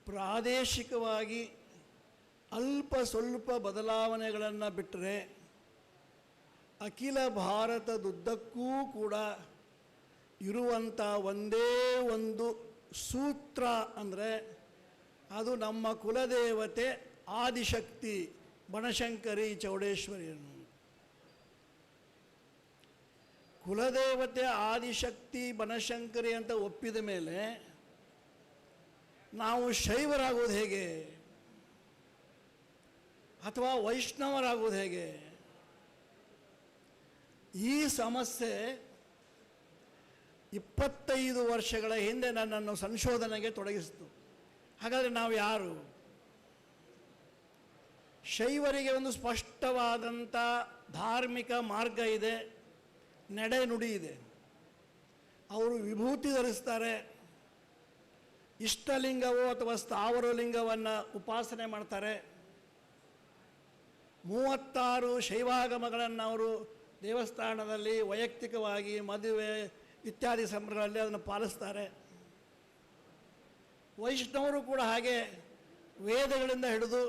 ಪ್ರಾದೇಶಿಕವಾಗಿ ಅಲ್ಪ ಸ್ವಲ್ಪ ಬದಲಾವಣೆಗಳನ್ನು ಬಿಟ್ಟರೆ ಅಖಿಲ ಭಾರತದುದ್ದಕ್ಕೂ ಕೂಡ ಇರುವಂಥ ಒಂದೇ ಒಂದು ಸೂತ್ರ ಅಂದರೆ ಅದು ನಮ್ಮ ಕುಲದೇವತೆ ಆದಿಶಕ್ತಿ ಬನಶಂಕರಿ ಚೌಡೇಶ್ವರಿಯನ್ನು. ಕುಲದೇವತೆ ಆದಿಶಕ್ತಿ ಬನಶಂಕರಿ ಅಂತ ಒಪ್ಪಿದ ಮೇಲೆ ನಾವು ಶೈವರಾಗೋದು ಹೇಗೆ ಅಥವಾ ವೈಷ್ಣವರಾಗೋದು ಹೇಗೆ? ಈ ಸಮಸ್ಯೆ 25 ವರ್ಷಗಳ ಹಿಂದೆ ನನ್ನನ್ನು ಸಂಶೋಧನೆಗೆ ತೊಡಗಿಸಿತು. ಹಾಗಾದರೆ ನಾವು ಯಾರು? ಶೈವರಿಗೆ ಒಂದು ಸ್ಪಷ್ಟವಾದಂಥ ಧಾರ್ಮಿಕ ಮಾರ್ಗ ಇದೆ, ನಡೆನುಡಿ ಇದೆ. ಅವರು ವಿಭೂತಿ ಧರಿಸ್ತಾರೆ, ಇಷ್ಟಲಿಂಗವೋ ಅಥವಾ ಸ್ಥಾವರ ಲಿಂಗವನ್ನು ಉಪಾಸನೆ ಮಾಡ್ತಾರೆ. 36 ಶೈವಾಗಮಗಳನ್ನು ಅವರು ದೇವಸ್ಥಾನದಲ್ಲಿ ವೈಯಕ್ತಿಕವಾಗಿ ಮದುವೆ ಇತ್ಯಾದಿ ಸಂದರ್ಭಗಳಲ್ಲಿ ಅದನ್ನು ಪಾಲಿಸ್ತಾರೆ. ವೈಷ್ಣವರು ಕೂಡ ಹಾಗೆ ವೇದಗಳಿಂದ ಹಿಡಿದು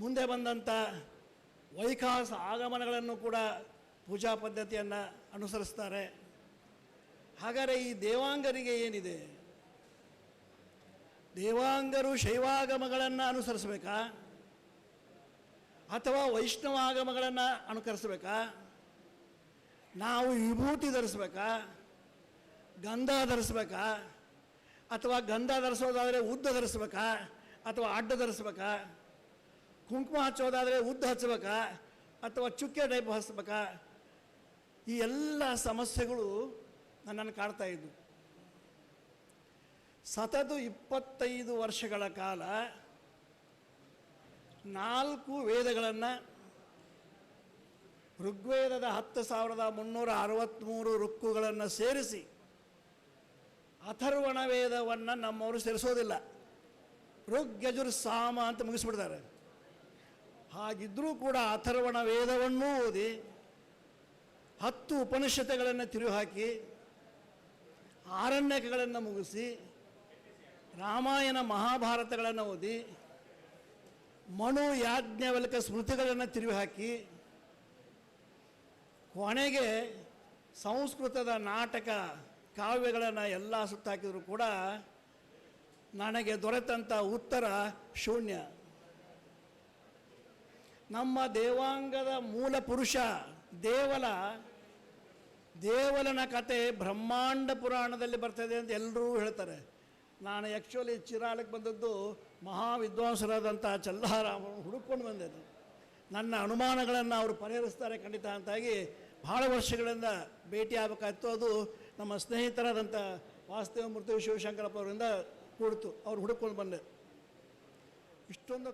ಮುಂದೆ ಬಂದಂಥ ವೈಖಾಸ ಆಗಮನಗಳನ್ನು ಕೂಡ ಪೂಜಾ ಪದ್ಧತಿಯನ್ನು ಅನುಸರಿಸ್ತಾರೆ. ಹಾಗಾದರೆ ಈ ದೇವಾಂಗರಿಗೆ ಏನಿದೆ? ದೇವಾಂಗರು ಶೈವಾಗಮಗಳನ್ನು ಅನುಸರಿಸಬೇಕಾ ಅಥವಾ ವೈಷ್ಣವಾಗಮಗಳನ್ನು ಅನುಕರಿಸಬೇಕಾ? ನಾವು ವಿಭೂತಿ ಧರಿಸ್ಬೇಕಾ, ಗಂಧ ಧರಿಸ್ಬೇಕಾ, ಅಥವಾ ಗಂಧ ಧರಿಸೋದಾದರೆ ಉದ್ದ ಧರಿಸ್ಬೇಕಾ ಅಥವಾ ಅಡ್ಡ ಧರಿಸ್ಬೇಕಾ? ಕುಂಕುಮ ಹಚ್ಚೋದಾದರೆ ಉದ್ದ ಹಚ್ಚಬೇಕಾ ಅಥವಾ ಚುಕ್ಕೆ ಟೈಪ್ ಹಚ್ಚಬೇಕಾ? ಈ ಎಲ್ಲ ಸಮಸ್ಯೆಗಳು ನನ್ನನ್ನು ಕಾಡ್ತಾ ಇದ್ವು. ಸತತ 25 ವರ್ಷಗಳ ಕಾಲ 4 ವೇದಗಳನ್ನು, ಋಗ್ವೇದದ 10,363 ಋಕ್ಕುಗಳನ್ನು ಸೇರಿಸಿ ಅಥರ್ವಣ ವೇದವನ್ನು ನಮ್ಮವರು ಸೇರಿಸೋದಿಲ್ಲ. ಋಗ್ ಯಜುರ್ ಸಾಮ ಅಂತ ಮುಗಿಸ್ಬಿಡ್ತಾರೆ. ಹಾಗಿದ್ದರೂ ಕೂಡ ಅಥರ್ವಣ ವೇದವನ್ನೂ ಓದಿ 10 ಉಪನಿಷತ್ತುಗಳನ್ನು ತಿರುಹಾಕಿ ಆರಣ್ಯಕಗಳನ್ನು ಮುಗಿಸಿ ರಾಮಾಯಣ ಮಹಾಭಾರತಗಳನ್ನು ಓದಿ ಮನು ಯಾಜ್ಞವಲ್ಕ ಸ್ಮೃತಿಗಳನ್ನು ತಿರುಹಾಕಿ ಕೊನೆಗೆ ಸಂಸ್ಕೃತದ ನಾಟಕ ಕಾವ್ಯಗಳನ್ನು ಎಲ್ಲ ಸುತ್ತಾಕಿದರೂ ಕೂಡ ನನಗೆ ದೊರೆತಂಥ ಉತ್ತರ ಶೂನ್ಯ. ನಮ್ಮ ದೇವಾಂಗದ ಮೂಲ ಪುರುಷ ದೇವಲನ ಕತೆ ಬ್ರಹ್ಮಾಂಡ ಪುರಾಣದಲ್ಲಿ ಬರ್ತದೆ ಅಂತ ಎಲ್ಲರೂ ಹೇಳ್ತಾರೆ. ನಾನು ಆ್ಯಕ್ಚುಲಿ ಚಿರಾಲಕ್ಕೆ ಬಂದದ್ದು ಮಹಾವಿದ್ವಾಂಸರಾದಂಥ ಚಲ್ಲಾರಾಮನು ಹುಡುಕೊಂಡು ಬಂದದ್ದು. ನನ್ನ ಅನುಮಾನಗಳನ್ನು ಅವರು ಪರಿಹರಿಸ್ತಾರೆ ಖಂಡಿತ ಅಂತಾಗಿ ಭಾಳ ವರ್ಷಗಳಿಂದ ಭೇಟಿ ಆಗಬೇಕಾಯ್ತು. ಅದು ನಮ್ಮ ಸ್ನೇಹಿತರಾದಂಥ ವಾಸುದೇವ ಮೂರ್ತಿ ಶಿವಶಂಕರಪ್ಪ ಅವರಿಂದ ಕೂಡಿತು. ಅವ್ರು ಹುಡುಕೊಂಡು ಬಂದೆ. ಇಷ್ಟೊಂದು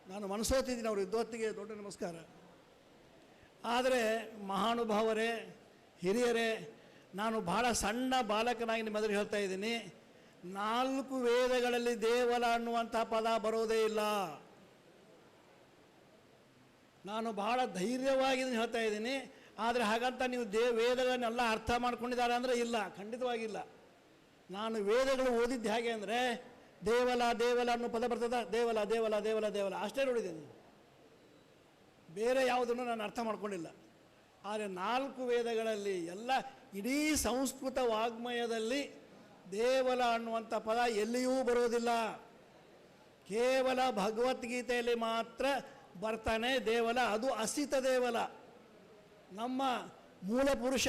ನಾನು ಮನಸೋತಿದ್ದೀನಿ ಅವರು ಇದ್ದೊತ್ತಿಗೆ. ದೊಡ್ಡ ನಮಸ್ಕಾರ. ಆದರೆ ಮಹಾನುಭಾವರೇ, ಹಿರಿಯರೇ, ನಾನು ಭಾಳ ಸಣ್ಣ ಬಾಲಕನಾಗಿ ನಿಮ್ಮ ಎದುರು ಹೇಳ್ತಾ ಇದ್ದೀನಿ. 4 ವೇದಗಳಲ್ಲಿ ದೇವಲ ಅನ್ನುವಂಥ ಪದ ಬರೋದೇ ಇಲ್ಲ. ನಾನು ಭಾಳ ಧೈರ್ಯವಾಗಿ ಹೇಳ್ತಾ ಇದ್ದೀನಿ. ಆದರೆ ಹಾಗಂತ ನೀವು ವೇದಗಳನ್ನೆಲ್ಲ ಅರ್ಥ ಮಾಡ್ಕೊಂಡಿದ್ದಾರೆ ಅಂದರೆ ಇಲ್ಲ, ಖಂಡಿತವಾಗಿಲ್ಲ. ನಾನು ವೇದಗಳು ಓದಿದ್ದು ಹೇಗೆ ಅಂದರೆ ದೇವಲ ಅನ್ನೋ ಪದ ಬರ್ತದ, ದೇವಲ ಅಷ್ಟೇ ನೋಡಿದ್ದೀನಿ. ಬೇರೆ ಯಾವುದನ್ನು ನಾನು ಅರ್ಥ ಮಾಡ್ಕೊಂಡಿಲ್ಲ. ಆದರೆ 4 ವೇದಗಳಲ್ಲಿ ಎಲ್ಲ ಇಡೀ ಸಂಸ್ಕೃತ ವಾಗ್ಮಯದಲ್ಲಿ ದೇವಲ ಅನ್ನುವಂಥ ಪದ ಎಲ್ಲಿಯೂ ಬರೋದಿಲ್ಲ. ಕೇವಲ ಭಗವದ್ಗೀತೆಯಲ್ಲಿ ಮಾತ್ರ ಬರ್ತಾನೆ ದೇವಲ. ಅದು ಅಸಿತ ದೇವಲ. ನಮ್ಮ ಮೂಲ ಪುರುಷ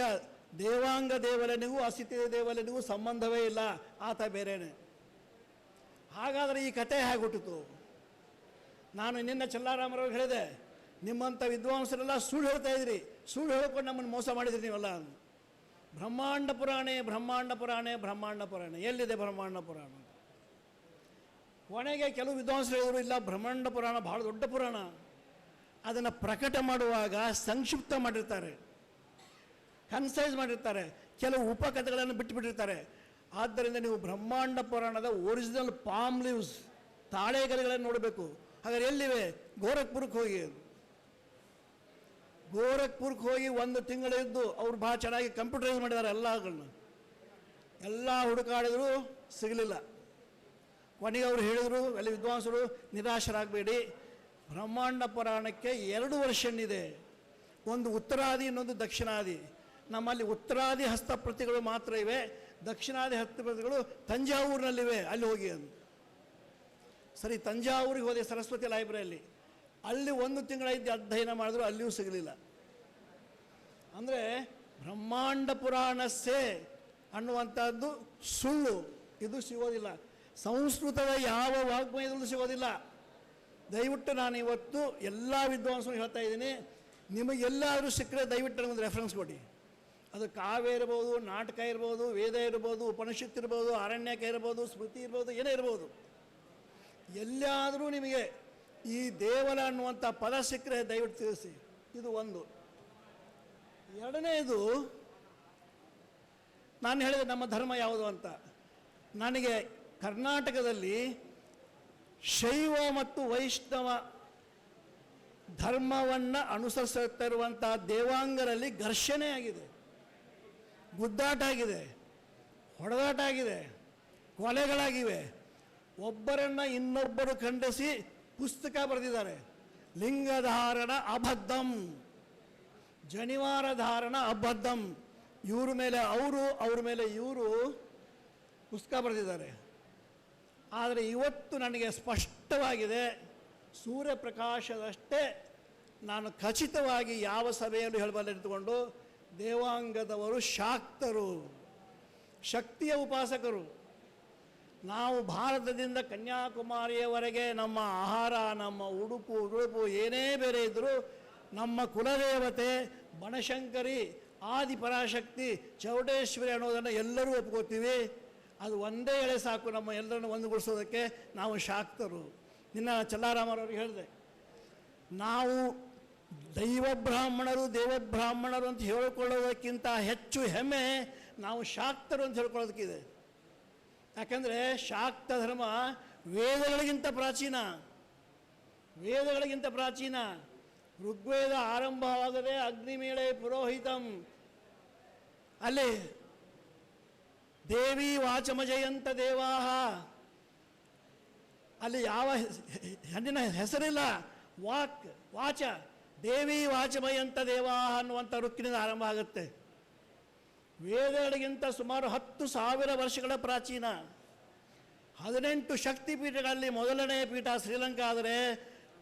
ದೇವಾಂಗ ದೇವಲನಿಗೂ ಅಸಿತ ದೇವಲನಿಗೂ ಸಂಬಂಧವೇ ಇಲ್ಲ. ಆತ ಬೇರೆಯೇ. ಹಾಗಾದರೆ ಈ ಕತೆ ಹೇಗೆ ಹುಟ್ಟಿತು? ನಾನು ನಿನ್ನ ಚಲ್ಲಾರಾಮರವ್ರಿಗೆ ಹೇಳಿದೆ, ನಿಮ್ಮಂಥ ವಿದ್ವಾಂಸರೆಲ್ಲ ಸುಳ್ಳು ಹೇಳ್ತಾ ಇದ್ರಿ, ಸುಳ್ಳು ಹೇಳ್ಕೊಂಡು ನಮ್ಮನ್ನು ಮೋಸ ಮಾಡಿದ್ರಿ ನೀವೆಲ್ಲ. ಬ್ರಹ್ಮಾಂಡ ಪುರಾಣ ಎಲ್ಲಿದೆ ಬ್ರಹ್ಮಾಂಡ ಪುರಾಣ? ಕೊನೆಗೆ ಕೆಲವು ವಿದ್ವಾಂಸರು ಹೇಳಿದರು, ಇಲ್ಲ ಬ್ರಹ್ಮಾಂಡ ಪುರಾಣ ಭಾಳ ದೊಡ್ಡ ಪುರಾಣ, ಅದನ್ನು ಪ್ರಕಟ ಮಾಡುವಾಗ ಸಂಕ್ಷಿಪ್ತ ಮಾಡಿರ್ತಾರೆ, ಕನ್ಸೈಸ್ ಮಾಡಿರ್ತಾರೆ, ಕೆಲವು ಉಪಕಥೆಗಳನ್ನು ಬಿಟ್ಟುಬಿಟ್ಟಿರ್ತಾರೆ. ಆದ್ದರಿಂದ ನೀವು ಬ್ರಹ್ಮಾಂಡ ಪುರಾಣದ ಒರಿಜಿನಲ್ ಪಾಮ್ ಲೀವ್ಸ್, ತಾಳೆಗರಿಗಳನ್ನು ನೋಡಬೇಕು. ಹಾಗಾದ್ರೆ ಎಲ್ಲಿವೆ? ಗೋರಖ್ಪುರಕ್ಕೆ ಹೋಗಿ 1 ತಿಂಗಳಿದ್ದು ಅವ್ರು ಭಾಳ ಚೆನ್ನಾಗಿ ಕಂಪ್ಯೂಟರೈಸ್ ಮಾಡಿದ್ದಾರೆ ಎಲ್ಲಗಳನ್ನ. ಎಲ್ಲ ಹುಡುಕಾಡಿದ್ರು ಸಿಗಲಿಲ್ಲ. ಕೊನೆಗೆ ಅವರು ಹೇಳಿದರು, ಎಲ್ಲ ವಿದ್ವಾಂಸರು, ನಿರಾಶರಾಗಬೇಡಿ, ಬ್ರಹ್ಮಾಂಡ ಪುರಾಣಕ್ಕೆ 2 ವರ್ಷನ್ ಇದೆ. ಒಂದು ಉತ್ತರಾದಿ, ಇನ್ನೊಂದು ದಕ್ಷಿಣಾದಿ. ನಮ್ಮಲ್ಲಿ ಉತ್ತರಾದಿ ಹಸ್ತಪ್ರತಿಗಳು ಮಾತ್ರ ಇವೆ, ದಕ್ಷಿಣಾದಿ ಹಸ್ತಪ್ರತಿಗಳು ತಂಜಾವೂರಿನಲ್ಲಿವೆ, ಅಲ್ಲಿ ಹೋಗಿ ಅಂದು. ಸರಿ, ತಂಜಾವೂರಿಗೆ ಹೋದೆ, ಸರಸ್ವತಿ ಲೈಬ್ರರಿಯಲ್ಲಿ. ಅಲ್ಲಿ 1 ತಿಂಗಳ ಅಧ್ಯಯನ ಮಾಡಿದ್ರು, ಅಲ್ಲಿಯೂ ಸಿಗಲಿಲ್ಲ. ಅಂದರೆ ಬ್ರಹ್ಮಾಂಡ ಪುರಾಣಸ್ಸೇ ಅನ್ನುವಂಥದ್ದು ಸುಳ್ಳು, ಇದು ಸಿಗೋದಿಲ್ಲ. ಸಂಸ್ಕೃತದ ಯಾವ ವಾಗ್ಮಯದಲ್ಲೂ ಸಿಗೋದಿಲ್ಲ. ದಯವಿಟ್ಟು ನಾನು ಇವತ್ತು ಎಲ್ಲ ವಿದ್ವಾಂಸರು ಹೇಳ್ತಾ ಇದ್ದೀನಿ, ನಿಮಗೆಲ್ಲಾದರೂ ಸಿಕ್ಕರೆ ದಯವಿಟ್ಟು ನನಗೊಂದು ರೆಫರೆನ್ಸ್ ಕೊಡಿ. ಅದು ಕಾವ್ಯ ಇರ್ಬೋದು, ನಾಟಕ ಇರ್ಬೋದು, ವೇದ ಇರ್ಬೋದು, ಉಪನಿಷತ್ತು ಇರ್ಬೋದು, ಅರಣ್ಯಕ ಇರ್ಬೋದು, ಸ್ಮೃತಿ ಇರ್ಬೋದು, ಏನೇ ಇರ್ಬೋದು. ಎಲ್ಲಾದರೂ ನಿಮಗೆ ಈ ದೇವಲ ಅನ್ನುವಂಥ ಪದ ಸಿಕ್ಕರೆ ದಯವಿಟ್ಟು ತಿಳಿಸಿ. ಇದು ಒಂದು. ಎರಡನೇದು, ನಾನು ಹೇಳಿದೆ ನಮ್ಮ ಧರ್ಮ ಯಾವುದು ಅಂತ. ನನಗೆ ಕರ್ನಾಟಕದಲ್ಲಿ ಶೈವ ಮತ್ತು ವೈಷ್ಣವ ಧರ್ಮವನ್ನು ಅನುಸರಿಸುತ್ತಿರುವಂಥ ದೇವಾಂಗರಲ್ಲಿ ಘರ್ಷಣೆ ಆಗಿದೆ, ಗುದ್ದಾಟ ಆಗಿದೆ, ಹೊಡೆದಾಟ ಆಗಿದೆ, ಕೊಲೆಗಳಾಗಿವೆ. ಒಬ್ಬರನ್ನು ಇನ್ನೊಬ್ಬರು ಖಂಡಿಸಿ ಪುಸ್ತಕ ಬರೆದಿದ್ದಾರೆ. ಲಿಂಗಧಾರಣ ಅಬದ್ಧಂ, ಜನಿವಾರ ಧಾರಣ ಅಬದ್ಧಂ. ಇವ್ರ ಮೇಲೆ ಅವರು, ಅವ್ರ ಮೇಲೆ ಇವರು ಪುಸ್ತಕ ಬರೆದಿದ್ದಾರೆ. ಆದರೆ ಇವತ್ತು ನನಗೆ ಸ್ಪಷ್ಟವಾಗಿದೆ, ಸೂರ್ಯಪ್ರಕಾಶದಷ್ಟೇ ನಾನು ಖಚಿತವಾಗಿ ಯಾವ ಸಭೆಯಲ್ಲೂ ಹೇಳಬಲ್ಲ ನಿಂತುಕೊಂಡು, ದೇವಾಂಗದವರು ಶಾಕ್ತರು, ಶಕ್ತಿಯ ಉಪಾಸಕರು. ನಾವು ಭಾರತದಿಂದ ಕನ್ಯಾಕುಮಾರಿಯವರೆಗೆ ನಮ್ಮ ಆಹಾರ, ನಮ್ಮ ಉಡುಪು ಏನೇ ಬೇರೆ ಇದ್ದರೂ ನಮ್ಮ ಕುಲದೇವತೆ ಬನಶಂಕರಿ, ಆದಿಪರಾಶಕ್ತಿ, ಚೌಡೇಶ್ವರಿ ಅನ್ನೋದನ್ನು ಎಲ್ಲರೂ ಒಪ್ಕೋತೀವಿ. ಅದು ಒಂದೇ ಎಳೆ ಸಾಕು ನಮ್ಮ ಎಲ್ಲರನ್ನು ಒಂದುಗೂಡಿಸೋದಕ್ಕೆ. ನಾವು ಶಾಕ್ತರು. ನಿನ್ನ ಚಲ್ಲಾರಾಮರವ್ರಿಗೆ ಹೇಳಿದೆ, ನಾವು ದೇವಬ್ರಾಹ್ಮಣರು ಅಂತ ಹೇಳಿಕೊಳ್ಳೋದಕ್ಕಿಂತ ಹೆಚ್ಚು ಹೆಮ್ಮೆ ನಾವು ಶಾಕ್ತರು ಅಂತ ಹೇಳ್ಕೊಳ್ಳೋದಕ್ಕಿದೆ. ಯಾಕಂದರೆ ಶಾಕ್ತ ಧರ್ಮ ವೇದಗಳಿಗಿಂತ ಪ್ರಾಚೀನ. ಋಗ್ವೇದ ಆರಂಭವಾಗದೆ ಅಗ್ನಿಮೇಳೆ ಪುರೋಹಿತಂ, ಅಲ್ಲಿ ದೇವಿ ವಾಚಮಜಯಂತ ದೇವಾಹ, ಅಲ್ಲಿ ಯಾವ ಹೆಣ್ಣಿನ ಹೆಸರಿಲ್ಲ. ವಾಚ ದೇವಿ ವಾಚಮಯಂತ ದೇವಾಹ ಅನ್ನುವಂಥ ಋಕ್ಕಿನಿಂದ ಆರಂಭ ಆಗುತ್ತೆ. ವೇದಗಳಿಗಿಂತ ಸುಮಾರು 10,000 ವರ್ಷಗಳ ಪ್ರಾಚೀನ. 18 ಶಕ್ತಿಪೀಠಗಳಲ್ಲಿ ಮೊದಲನೆಯ ಪೀಠ ಶ್ರೀಲಂಕಾ ಆದರೆ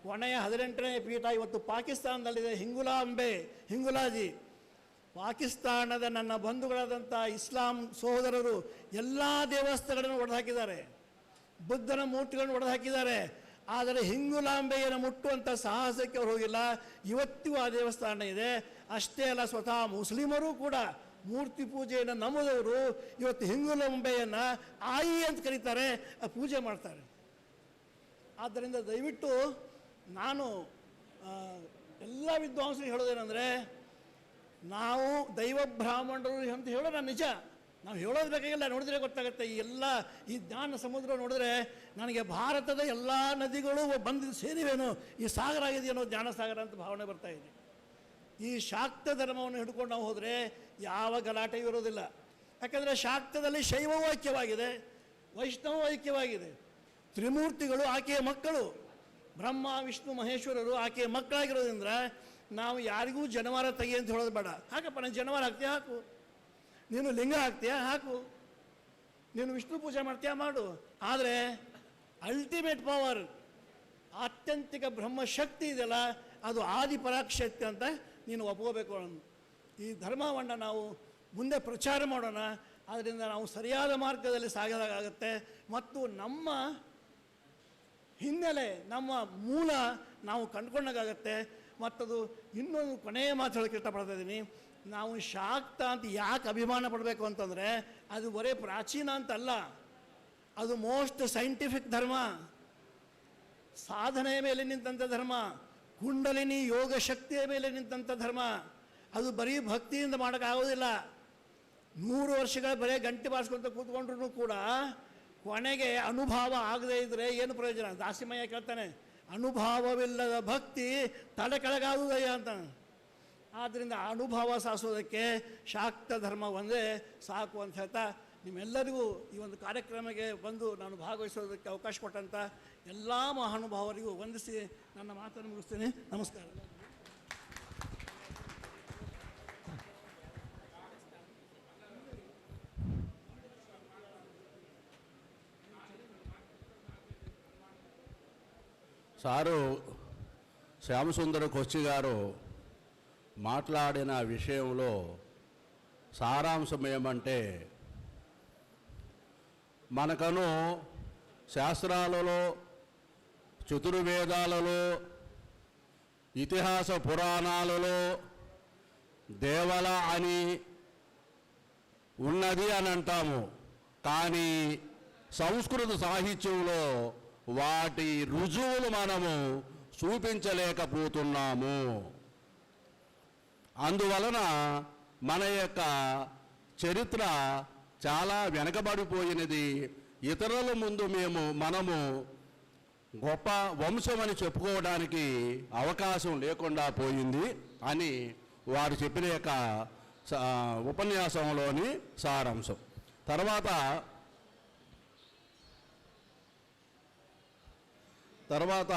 ಕೊನೆಯ 18ನೇ ಪೀಠ ಇವತ್ತು ಪಾಕಿಸ್ತಾನದಲ್ಲಿದೆ. ಹಿಂಗುಲಾಜಿ. ಪಾಕಿಸ್ತಾನದ ನನ್ನ ಬಂಧುಗಳಾದಂಥ ಇಸ್ಲಾಂ ಸಹೋದರರು ಎಲ್ಲ ದೇವಸ್ಥಾನಗಳನ್ನು ಒಡೆದುಹಾಕಿದ್ದಾರೆ, ಬುದ್ಧನ ಮೂರ್ತಿಗಳನ್ನು ಒಡೆದುಹಾಕಿದ್ದಾರೆ. ಆದರೆ ಹಿಂಗುಲಾಂಬೆಯನ್ನು ಮುಟ್ಟುವಂಥ ಸಾಹಸಕ್ಕೆ ಅವರು ಹೋಗಿಲ್ಲ. ಇವತ್ತಿಗೂ ಆ ದೇವಸ್ಥಾನ ಇದೆ. ಅಷ್ಟೇ ಅಲ್ಲ, ಸ್ವತಃ ಮುಸ್ಲಿಮರು ಕೂಡ ಮೂರ್ತಿ ಪೂಜೆಯನ್ನು ನಂಬುದವರು ಇವತ್ತು ಹಿಂಗುಲಾಂಬೆಯನ್ನು ಆಯಿ ಅಂತ ಕರೀತಾರೆ, ಪೂಜೆ ಮಾಡ್ತಾರೆ. ಆದ್ದರಿಂದ ದಯವಿಟ್ಟು ನಾನು ಎಲ್ಲ ವಿದ್ವಾಂಸರಿಗೆ ಹೇಳೋದೇನೆಂದರೆ, ನಾವು ದೈವ ಬ್ರಾಹ್ಮಣರು ಅಂತ ಹೇಳೋಣ ನಿಜ, ನಾವು ಹೇಳೋದು ಬೇಕಾಗಿಲ್ಲ, ನೋಡಿದ್ರೆ ಗೊತ್ತಾಗುತ್ತೆ. ಈ ಜ್ಞಾನ ಸಮುದ್ರ ನೋಡಿದ್ರೆ ನನಗೆ ಭಾರತದ ಎಲ್ಲ ನದಿಗಳು ಬಂದು ಸೇರಿವೇನು, ಈ ಸಾಗರ ಆಗಿದೆಯೇನೋ, ಜ್ಞಾನ ಸಾಗರ ಅಂತ ಭಾವನೆ ಬರ್ತಾ ಇದೆ. ಈ ಶಾಕ್ತ ಧರ್ಮವನ್ನು ಹಿಡ್ಕೊಂಡು ನಾವು ಹೋದರೆ ಯಾವ ಗಲಾಟೆಯೂ ಇರೋದಿಲ್ಲ. ಯಾಕಂದರೆ ಶಾಕ್ತದಲ್ಲಿ ಶೈವವೂ ಐಕ್ಯವಾಗಿದೆ, ವೈಷ್ಣವೂ ಐಕ್ಯವಾಗಿದೆ. ತ್ರಿಮೂರ್ತಿಗಳು ಆಕೆಯ ಮಕ್ಕಳು, ಬ್ರಹ್ಮ ವಿಷ್ಣು ಮಹೇಶ್ವರರು ಆಕೆಯ ಮಕ್ಕಳಾಗಿರೋದ್ರಿಂದ ನಾವು ಯಾರಿಗೂ ಜನವಾರ ತೆಗಿ ಅಂತ ಹೇಳೋದು ಬೇಡ. ಹಾಕಪ್ಪ, ನಾನು ಜನವಾರ ಹಾಕ್ತೀಯ ಹಾಕು, ನೀನು ಲಿಂಗ ಹಾಕ್ತೀಯ ಹಾಕು, ನೀನು ವಿಷ್ಣು ಪೂಜೆ ಮಾಡ್ತೀಯ ಮಾಡು. ಆದರೆ ಅಲ್ಟಿಮೇಟ್ ಪವರ್, ಆತ್ಯಂತಿಕ ಬ್ರಹ್ಮಶಕ್ತಿ ಇದೆಯಲ್ಲ, ಅದು ಆದಿಪರಾಶಕ್ತಿ ಅಂತ ನೀನು ಒಪ್ಕೋಬೇಕು. ಈ ಧರ್ಮವನ್ನು ನಾವು ಮುಂದೆ ಪ್ರಚಾರ ಮಾಡೋಣ. ಆದ್ದರಿಂದ ನಾವು ಸರಿಯಾದ ಮಾರ್ಗದಲ್ಲಿ ಸಾಗಲಾಗುತ್ತೆ. ಮತ್ತು ನಮ್ಮ ಹಿನ್ನೆಲೆ, ನಮ್ಮ ಮೂಲ ನಾವು ಕಂಡುಕೊಂಡಾಗತ್ತೆ. ಮತ್ತದು ಇನ್ನೊಂದು ಕೊನೆಯ ಮಾತು ಹೇಳೋಕ್ಕೆ ಇಷ್ಟಪಡ್ತಾ ಇದ್ದೀನಿ. ನಾವು ಶಾಕ್ತ ಅಂತ ಯಾಕೆ ಅಭಿಮಾನ ಪಡಬೇಕು ಅಂತಂದರೆ, ಅದು ಬರೀ ಪ್ರಾಚೀನ ಅಂತಲ್ಲ, ಅದು ಮೋಸ್ಟ್ ಸೈಂಟಿಫಿಕ್ ಧರ್ಮ, ಸಾಧನೆಯ ಮೇಲೆ ನಿಂತಂಥ ಧರ್ಮ, ಕುಂಡಲಿನಿ ಯೋಗ ಶಕ್ತಿಯ ಮೇಲೆ ನಿಂತಂಥ ಧರ್ಮ. ಅದು ಬರೀ ಭಕ್ತಿಯಿಂದ ಮಾಡೋಕ್ಕಾಗೋದಿಲ್ಲ. 100 ವರ್ಷಗಳ ಬರೀ ಗಂಟೆ ಬಾರಿಸ್ಕೊಂತ ಕೂತ್ಕೊಂಡ್ರೂ ಕೂಡ ಕೊನೆಗೆ ಅನುಭವ ಆಗದೇ ಇದ್ದರೆ ಏನು ಪ್ರಯೋಜನ? ದಾಸಿಮಯ್ಯ ಕೇಳ್ತಾನೆ, ಅನುಭವವಿಲ್ಲದ ಭಕ್ತಿ ತಲೆ ಕೆಳಗಾಗುವುದಯ್ಯ ಅಂತ. ಆದ್ದರಿಂದ ಅನುಭವ ಸಾಧಿಸೋದಕ್ಕೆ ಶಾಕ್ತ ಧರ್ಮ ಒಂದೇ ಸಾಕು ಅಂತ ಹೇಳ್ತಾ, ನಿಮ್ಮೆಲ್ಲರಿಗೂ ಈ ಒಂದು ಕಾರ್ಯಕ್ರಮಕ್ಕೆ ಬಂದು ನಾನು ಭಾಗವಹಿಸೋದಕ್ಕೆ ಅವಕಾಶ ಕೊಟ್ಟಂಥ ಎಲ್ಲ ಮಹಾನುಭಾವರಿಗೂ ವಂದಿಸಿ ನನ್ನ ಮಾತನ್ನು ಮುಗಿಸ್ತೀನಿ. ನಮಸ್ಕಾರ. సారు శ్యామసుందర కొచ్చి గారు మాట్లాడిన విషయంలో సారాంశం ఏమంటే, మనకను శాస్త్రాలలో, చతుర్వేదాలలో, ఇతిహాస పురాణాలలో దేవల అని ఉన్నది అని అంటాము. కానీ సంస్కృత సాహిత్యంలో వాటి రుజువులు మనము చూపించలేకపోతున్నాము. అందువలన మన యొక్క చరిత్ర చాలా వెనకబడిపోయినది. ఇతరుల ముందు మనము గొప్ప వంశమని చెప్పుకోవడానికి అవకాశం లేకుండా పోయింది అని వారు చెప్పిన యొక్క ఉపన్యాసంలోని సారాంశం. తర్వాత